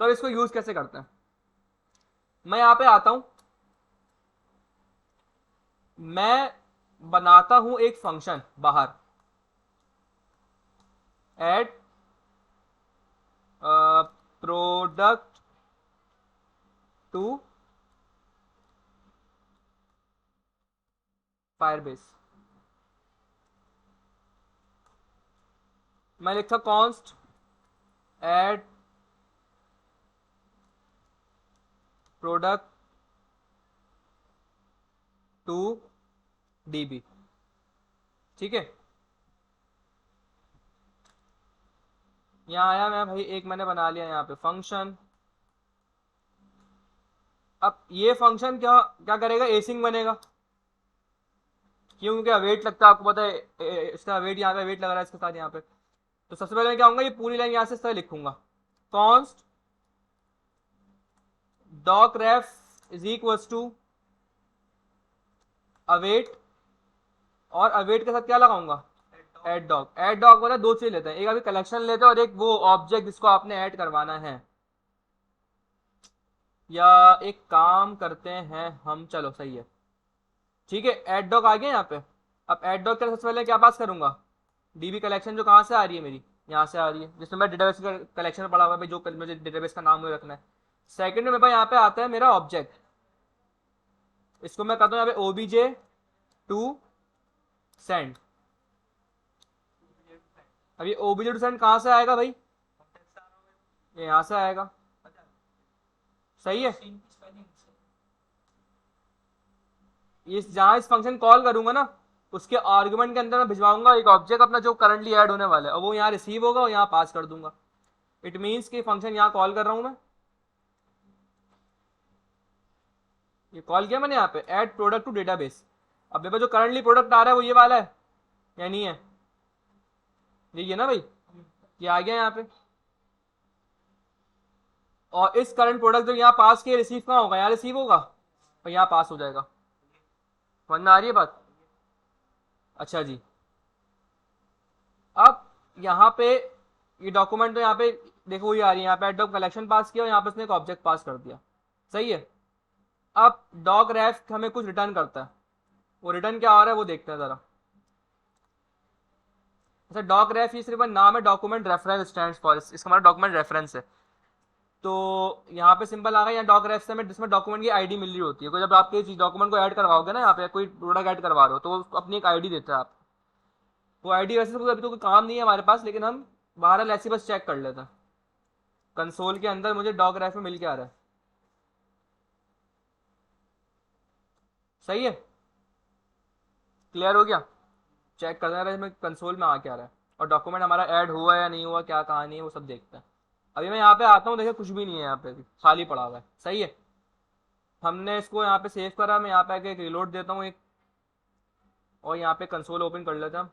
तो इसको यूज कैसे करते हैं, मैं यहाँ पे आता हूँ, मैं बनाता हूं एक फंक्शन बाहर, एड प्रोडक्ट टू फायरबेस। मैं लिखता const add product to DB. ठीक है, यहां आया मैं भाई, एक मैंने बना लिया यहाँ पे फंक्शन। अब ये फंक्शन क्या क्या करेगा, एसिंग बनेगा, क्यों, क्या वेट लगता है आपको पता है, इसका वेट यहाँ पे वेट लग रहा है इसके साथ यहाँ पे। तो सबसे पहले मैं क्या होगा, ये पूरी लाइन यहाँ से इस तरह लिखूंगा, const doc ref is equals to await, और अवेट के साथ क्या लगाऊंगा, एड डॉग। एड डॉग वाला दो चीज लेते हैं, एक अभी कलेक्शन लेते हैं और एक वो ऑब्जेक्ट जिसको आपने ऐड करवाना है। या एक काम करते हैं हम, चलो सही है, ठीक है, एड डॉग आ गया यहाँ पे। अब एड डॉग के सबसे पहले क्या पास करूंगा, डीबी कलेक्शन जो कहाँ से आ रही है मेरी, यहाँ से आ रही है, जिसमें मैं डेटाबेस का कलेक्शन पड़ा हुआ है, जो मुझे डेटाबेस का नाम मुझे रखना है। सेकंड में मेरे पास यहाँ पे आता है मेरा ऑब्जेक्ट, इसको मैं कहता हूँ यहाँ पे ओबीजे टू सेंड। अब ये ओबीजे टू सेंड कहाँ से आएगा भाई, ये यहाँ से आएगा। सही है, इस जहां इस फंक्शन कॉल करूंगा ना, उसके आर्गुमेंट के अंदर मैं भिजवाऊंगा एक ऑब्जेक्ट अपना जो करंटली ऐड होने वाला है, और वो यहाँ रिसीव होगा और यहाँ पास कर दूंगा। इट मीन्स कि फंक्शन यहाँ कॉल कर रहा हूं मैं, ये कॉल किया मैंने यहाँ पे ऐड प्रोडक्ट टू डेटाबेस। अब मेरे पास जो करंटली प्रोडक्ट आ रहा है वो ये वाला है या नहीं है? यही है ना भाई, ये आ गया यहाँ पे। और इस करंट प्रोडक्ट जब यहाँ पास किया रिसीव कहाँ होगा? यहाँ रिसीव होगा और यहाँ पास हो जाएगा। समझ में आ रही है बात? अच्छा जी, अब यहाँ पे ये डॉक्यूमेंट तो यहाँ पे देखो ये आ रही है, यहाँ पे एड कलेक्शन पास किया और यहाँ पे उसने एक ऑब्जेक्ट पास कर दिया, सही है। अब डॉक रेफ हमें कुछ रिटर्न करता है, वो रिटर्न क्या आ रहा है वो देखते हैं जरा। अच्छा, डॉक रेफ ये सिर्फ नाम है, डॉक्यूमेंट रेफरेंस स्टैंड्स फॉर, इसका हमारा डॉक्यूमेंट रेफरेंस है। तो यहाँ पे सिंपल आ गया, यहाँ डॉक रेफ से हमें जिसमें डॉक्यूमेंट की आईडी मिल रही होती है। कोई जब आप किसी डॉक्यूमेंट को ऐड करवाओगे ना, यहाँ पे कोई प्रोडक्ट ऐड करवा रहे हो तो वो अपनी एक आईडी देता है आप। वो आईडी वैसे तो अभी तो कोई काम नहीं है हमारे पास, लेकिन हम बहरहाल ऐसे बस चेक कर लेते हैं। कंसोल के अंदर मुझे डॉक रेफ में मिल के आ रहा है, सही है, क्लियर हो गया। चेक करना रहा है इसमें कंसोल में आ क्या रहा है, और डॉक्यूमेंट हमारा ऐड हुआ या नहीं हुआ, क्या कहानी है वो सब देखते हैं। अभी मैं यहाँ पे आता हूँ, देखिए कुछ भी नहीं है यहाँ पे, भी खाली पड़ा हुआ है, सही है। हमने इसको यहाँ पे सेव करा, मैं यहाँ पे आके एक रिलोड देता हूँ एक, और यहाँ पे कंसोल ओपन कर लेता हूँ।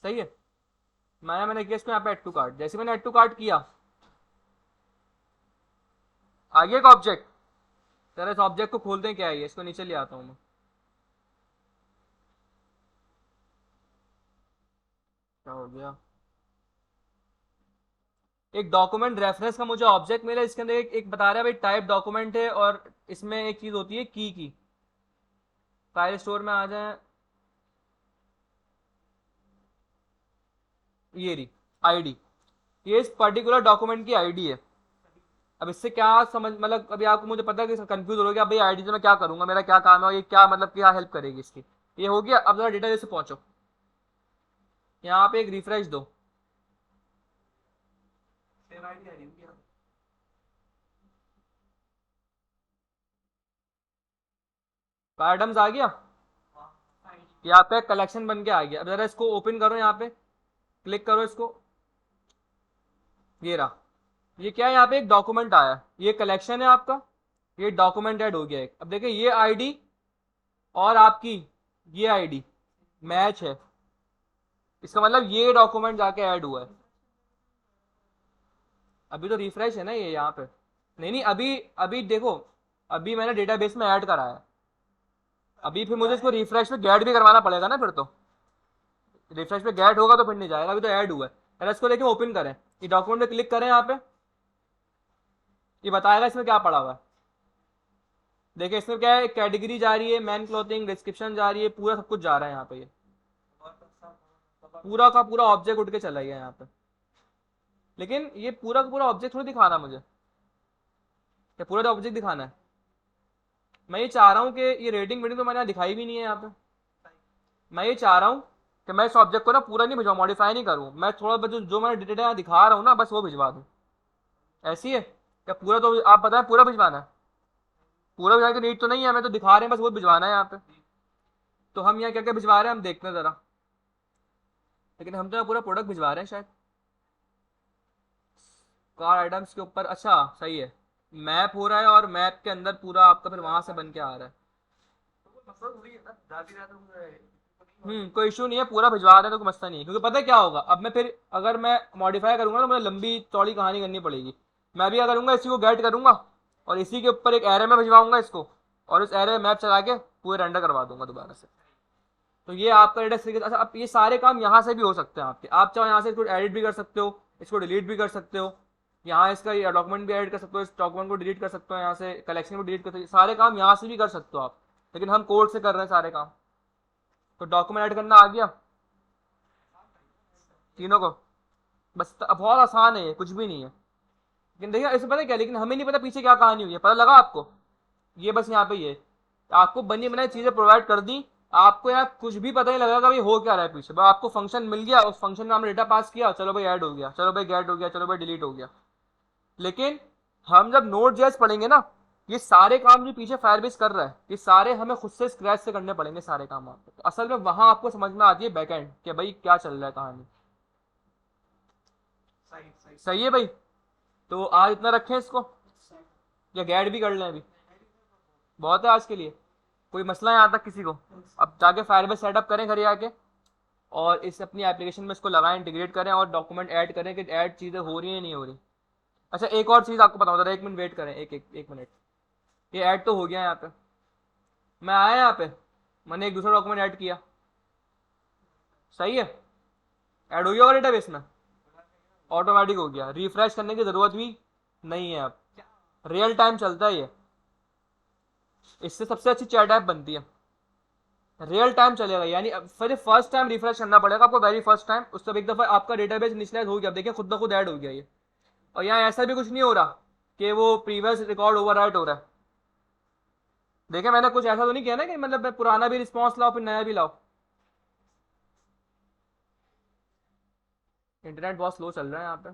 सही है, मैंने किया इसको यहाँ पे ऐड टू कार्ट। जैसे मैंने ऐड टू कार्ट किया, आ गया एक ऑब्जेक्ट। जरा इस ऑब्जेक्ट को खोलते हैं, क्या है ये, इसको नीचे ले आता हूँ मैं। क्या हो गया? एक डॉक्यूमेंट रेफरेंस का मुझे ऑब्जेक्ट मिला, इसके अंदर एक बता रहा है भाई टाइप डॉक्यूमेंट है, और इसमें एक चीज होती है की फाइल स्टोर में आ जाए, ये रही आईडी, ये इस पर्टिकुलर डॉक्यूमेंट की आईडी है। अब इससे क्या समझ, मतलब अभी आपको मुझे पता है कि कंफ्यूज हो गया भाई आईडी से मैं क्या करूंगा, मेरा क्या काम है, और ये क्या मतलब क्या हेल्प करेगी इसकी। ये हो गया। अब जरा डेटाबेस से पहुंचो, यहाँ पे एक रिफ्रेश दो। कार्डम्स आ गया, यहाँ पे कलेक्शन बन के आ गया। अब जरा इसको ओपन करो, यहाँ पे क्लिक करो इसको, ये रहा। ये क्या है, यहाँ पे एक डॉक्यूमेंट आया है, ये कलेक्शन है आपका, ये डॉक्यूमेंट ऐड हो गया एक। अब देखिए ये आईडी और आपकी ये आईडी मैच है, इसका मतलब ये डॉक्यूमेंट जाके ऐड हुआ है। अभी तो रिफ्रेश है ना ये यहाँ पे, नहीं नहीं अभी, अभी देखो, अभी मैंने डेटाबेस में ऐड करा है, अभी फिर मुझे इसको रिफ्रेश में गेट भी करवाना पड़ेगा ना, फिर तो रिफ्रेश में गेट होगा तो फिर नहीं जाएगा, अभी तो ऐड हुआ है। पहले इसको लेके ओपन करें, ये डॉक्यूमेंट पे क्लिक करें, यहाँ पे ये बताएगा इसमें क्या पड़ा हुआ है। देखिए इसमें क्या है, कैटेगरी जा रही है, मैन क्लोथिंग, डिस्क्रिप्शन जा रही है, पूरा सब कुछ जा रहा है यहाँ पे। ये पूरा का पूरा ऑब्जेक्ट उठ के चला गया यहाँ पे। लेकिन ये पूरा का पूरा ऑब्जेक्ट थोड़ी दिखाना मुझे, क्या पूरा ऑब्जेक्ट दिखाना है? मैं ये चाह रहा हूँ कि ये रेटिंग वेटिंग तो मैंने यहाँ दिखाई भी नहीं है यहाँ पे। मैं ये चाह रहा हूँ कि मैं इस ऑब्जेक्ट को ना पूरा नहीं भिजवाऊँ, मॉडिफाई नहीं करूँ, मैं थोड़ा बहुत जो मैंने डेटा यहाँ दिखा रहा हूँ ना बस वो भिजवा दूँ। ऐसी है क्या? पूरा तो आप बताएं, पूरा भिजवाना है? पूरा भिजवाने की नीड तो नहीं है, हमें तो दिखा रहे हैं बस वो भिजवाना है यहाँ पे। तो हम यहाँ क्या क्या भिजवा रहे हैं हम देखते हैं जरा, लेकिन हम तो यहाँ पूरा प्रोडक्ट भिजवा रहे हैं शायद कार आइटम्स के ऊपर। अच्छा सही है, मैप हो रहा है और मैप के अंदर पूरा आपका फिर वहां से बन के आ रहा है। कोई इशू नहीं है, पूरा भिजवा रहे हैं तो कोई मसला नहीं है, क्योंकि पता है क्या होगा, अब मैं फिर अगर मैं मॉडिफाई करूंगा तो मुझे लंबी चौड़ी कहानी करनी पड़ेगी। मैं भी क्या करूंगा, इसी को गेट करूंगा और इसी के ऊपर एक एरे में भिजवाऊंगा इसको, और इस एरे में मैप चला के पूरे रेंडर करवा दूंगा दोबारा से। तो ये आपका डेटा सीरीज। अच्छा, अब ये सारे काम यहाँ से भी हो सकते हैं आपके, आप चाहो यहाँ से इसको एडिट भी कर सकते हो, इसको डिलीट भी कर सकते हो, यहाँ इसका ये डॉक्यूमेंट भी ऐड कर सकते हो, इस डॉक्यूमेंट को डिलीट कर सकते हो, यहाँ से कलेक्शन को डिलीट कर सकते हो, सारे काम यहाँ से भी कर सकते हो आप, लेकिन हम कोड से कर रहे हैं सारे काम। तो डॉक्यूमेंट ऐड करना आ गया तीनों को, बस बहुत आसान है ये, कुछ भी नहीं है। लेकिन देखिए इसमें पता क्या, लेकिन हमें नहीं पता पीछे क्या कहानी हुई है, पता लगा आपको? ये बस यहाँ पे ये आपको बनी बनाई चीजें प्रोवाइड कर दी, आपको यहाँ कुछ भी पता नहीं लगेगा भाई हो क्या रहा है पीछे, बस आपको फंक्शन मिल गया, उस फंक्शन में हमने डेटा पास किया, चलो भाई ऐड हो गया, चलो भाई गेट हो गया, चलो भाई डिलीट हो गया। लेकिन हम जब नोड जेएस पढ़ेंगे ना, ये सारे काम जो पीछे फायरबेस कर रहा है, ये सारे हमें खुद से स्क्रैच से करने पड़ेंगे सारे काम आपको। तो असल में वहां आपको समझ में आती है बैकएंड कि भाई क्या चल रहा है कहानी। सही है भाई। तो आज इतना रखें इसको, या गैड भी कर लें अभी? बहुत है आज के लिए। कोई मसला है यहाँ तक किसी को? अब जाके फायरबेस सेटअप करें घर आके, और इस अपनी एप्लीकेशन में इसको लगाएं, इंटीग्रेट करें और डॉक्यूमेंट ऐड करें कि ऐड चीज़ें हो रही हैं नहीं हो रही। अच्छा एक और चीज़ आपको बताऊँ, जरा 1 मिनट वेट करें, एक मिनट। ये ऐड तो हो गया यहाँ पे, मैं आया यहाँ पे, मैंने एक दूसरा डॉक्यूमेंट ऐड किया, सही है, ऐड हो गया होगा डेटाबेस में, ऑटोमेटिक हो गया, रिफ्रेश करने की ज़रूरत भी नहीं है। अब रियल टाइम चलता है ये, इससे सबसे अच्छी चैट ऐप बनती है, रियल टाइम चलेगा। यानी फिर फर्स्ट टाइम रिफ्रेश करना पड़ेगा आपको, वेरी फर्स्ट टाइम, उस तब एक दफ़ा आपका डेटाबेस इनिशियलाइज हो गया, देखिए खुद ब खुद ऐड हो गया ये। और यहाँ ऐसा भी कुछ नहीं हो रहा कि वो प्रीवियस रिकॉर्ड ओवरराइट हो रहा है। देखिए मैंने कुछ ऐसा तो नहीं किया ना कि मतलब मैं पुराना भी रिस्पॉन्स लाओ फिर नया भी लाओ। इंटरनेट बहुत स्लो चल रहा है यहाँ पे।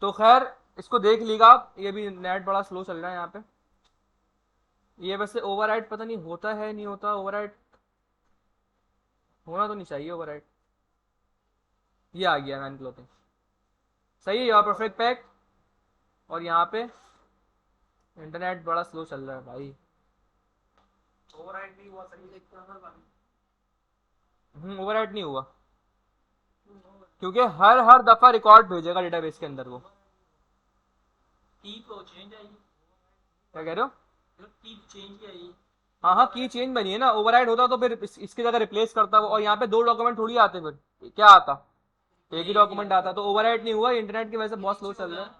तो खैर इसको देख लीजिएगा आप, ये भी नेट बड़ा स्लो चल रहा है यहाँ पे। ये वैसे ओवरराइट पता नहीं होता है नहीं होता, ओवरराइट होना तो नहीं चाहिए ओवरराइट। ये आ गया मैन क्लोथिंग, सही है, यार परफेक्ट पैक। और यहाँ पे इंटरनेट बड़ा स्लो चल रहा है भाई। ओवरराइड नहीं हुआ सही से। ओवरराइट नहीं हुआ क्योंकि हर हर दफा रिकॉर्ड भेजेगा डेटाबेस के अंदर वो। की तो चेंज आई, क्या कह रहे हो? की चेंज आई। हाँ हाँ, की चेंज बनी है ना, ओवरराइड होता तो फिर इसकी जगह रिप्लेस करता वो, और यहाँ पे 2 डॉक्यूमेंट थोड़ी आते, फिर क्या आता, एक ही डॉक्यूमेंट आता। तो ओवरराइड नहीं हुआ, इंटरनेट की वजह से बहुत स्लो चल रहा है।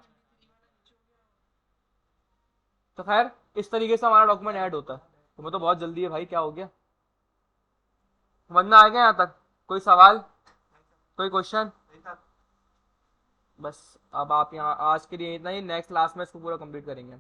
तो खैर इस तरीके से हमारा डॉक्यूमेंट ऐड होता है। तुम्हें तो बहुत जल्दी है भाई, क्या हो गया? वरना आ गया यहाँ तक? कोई सवाल, कोई क्वेश्चन? बस अब आप यहाँ आज के लिए इतना ही, नेक्स्ट क्लास में इसको पूरा कंप्लीट करेंगे।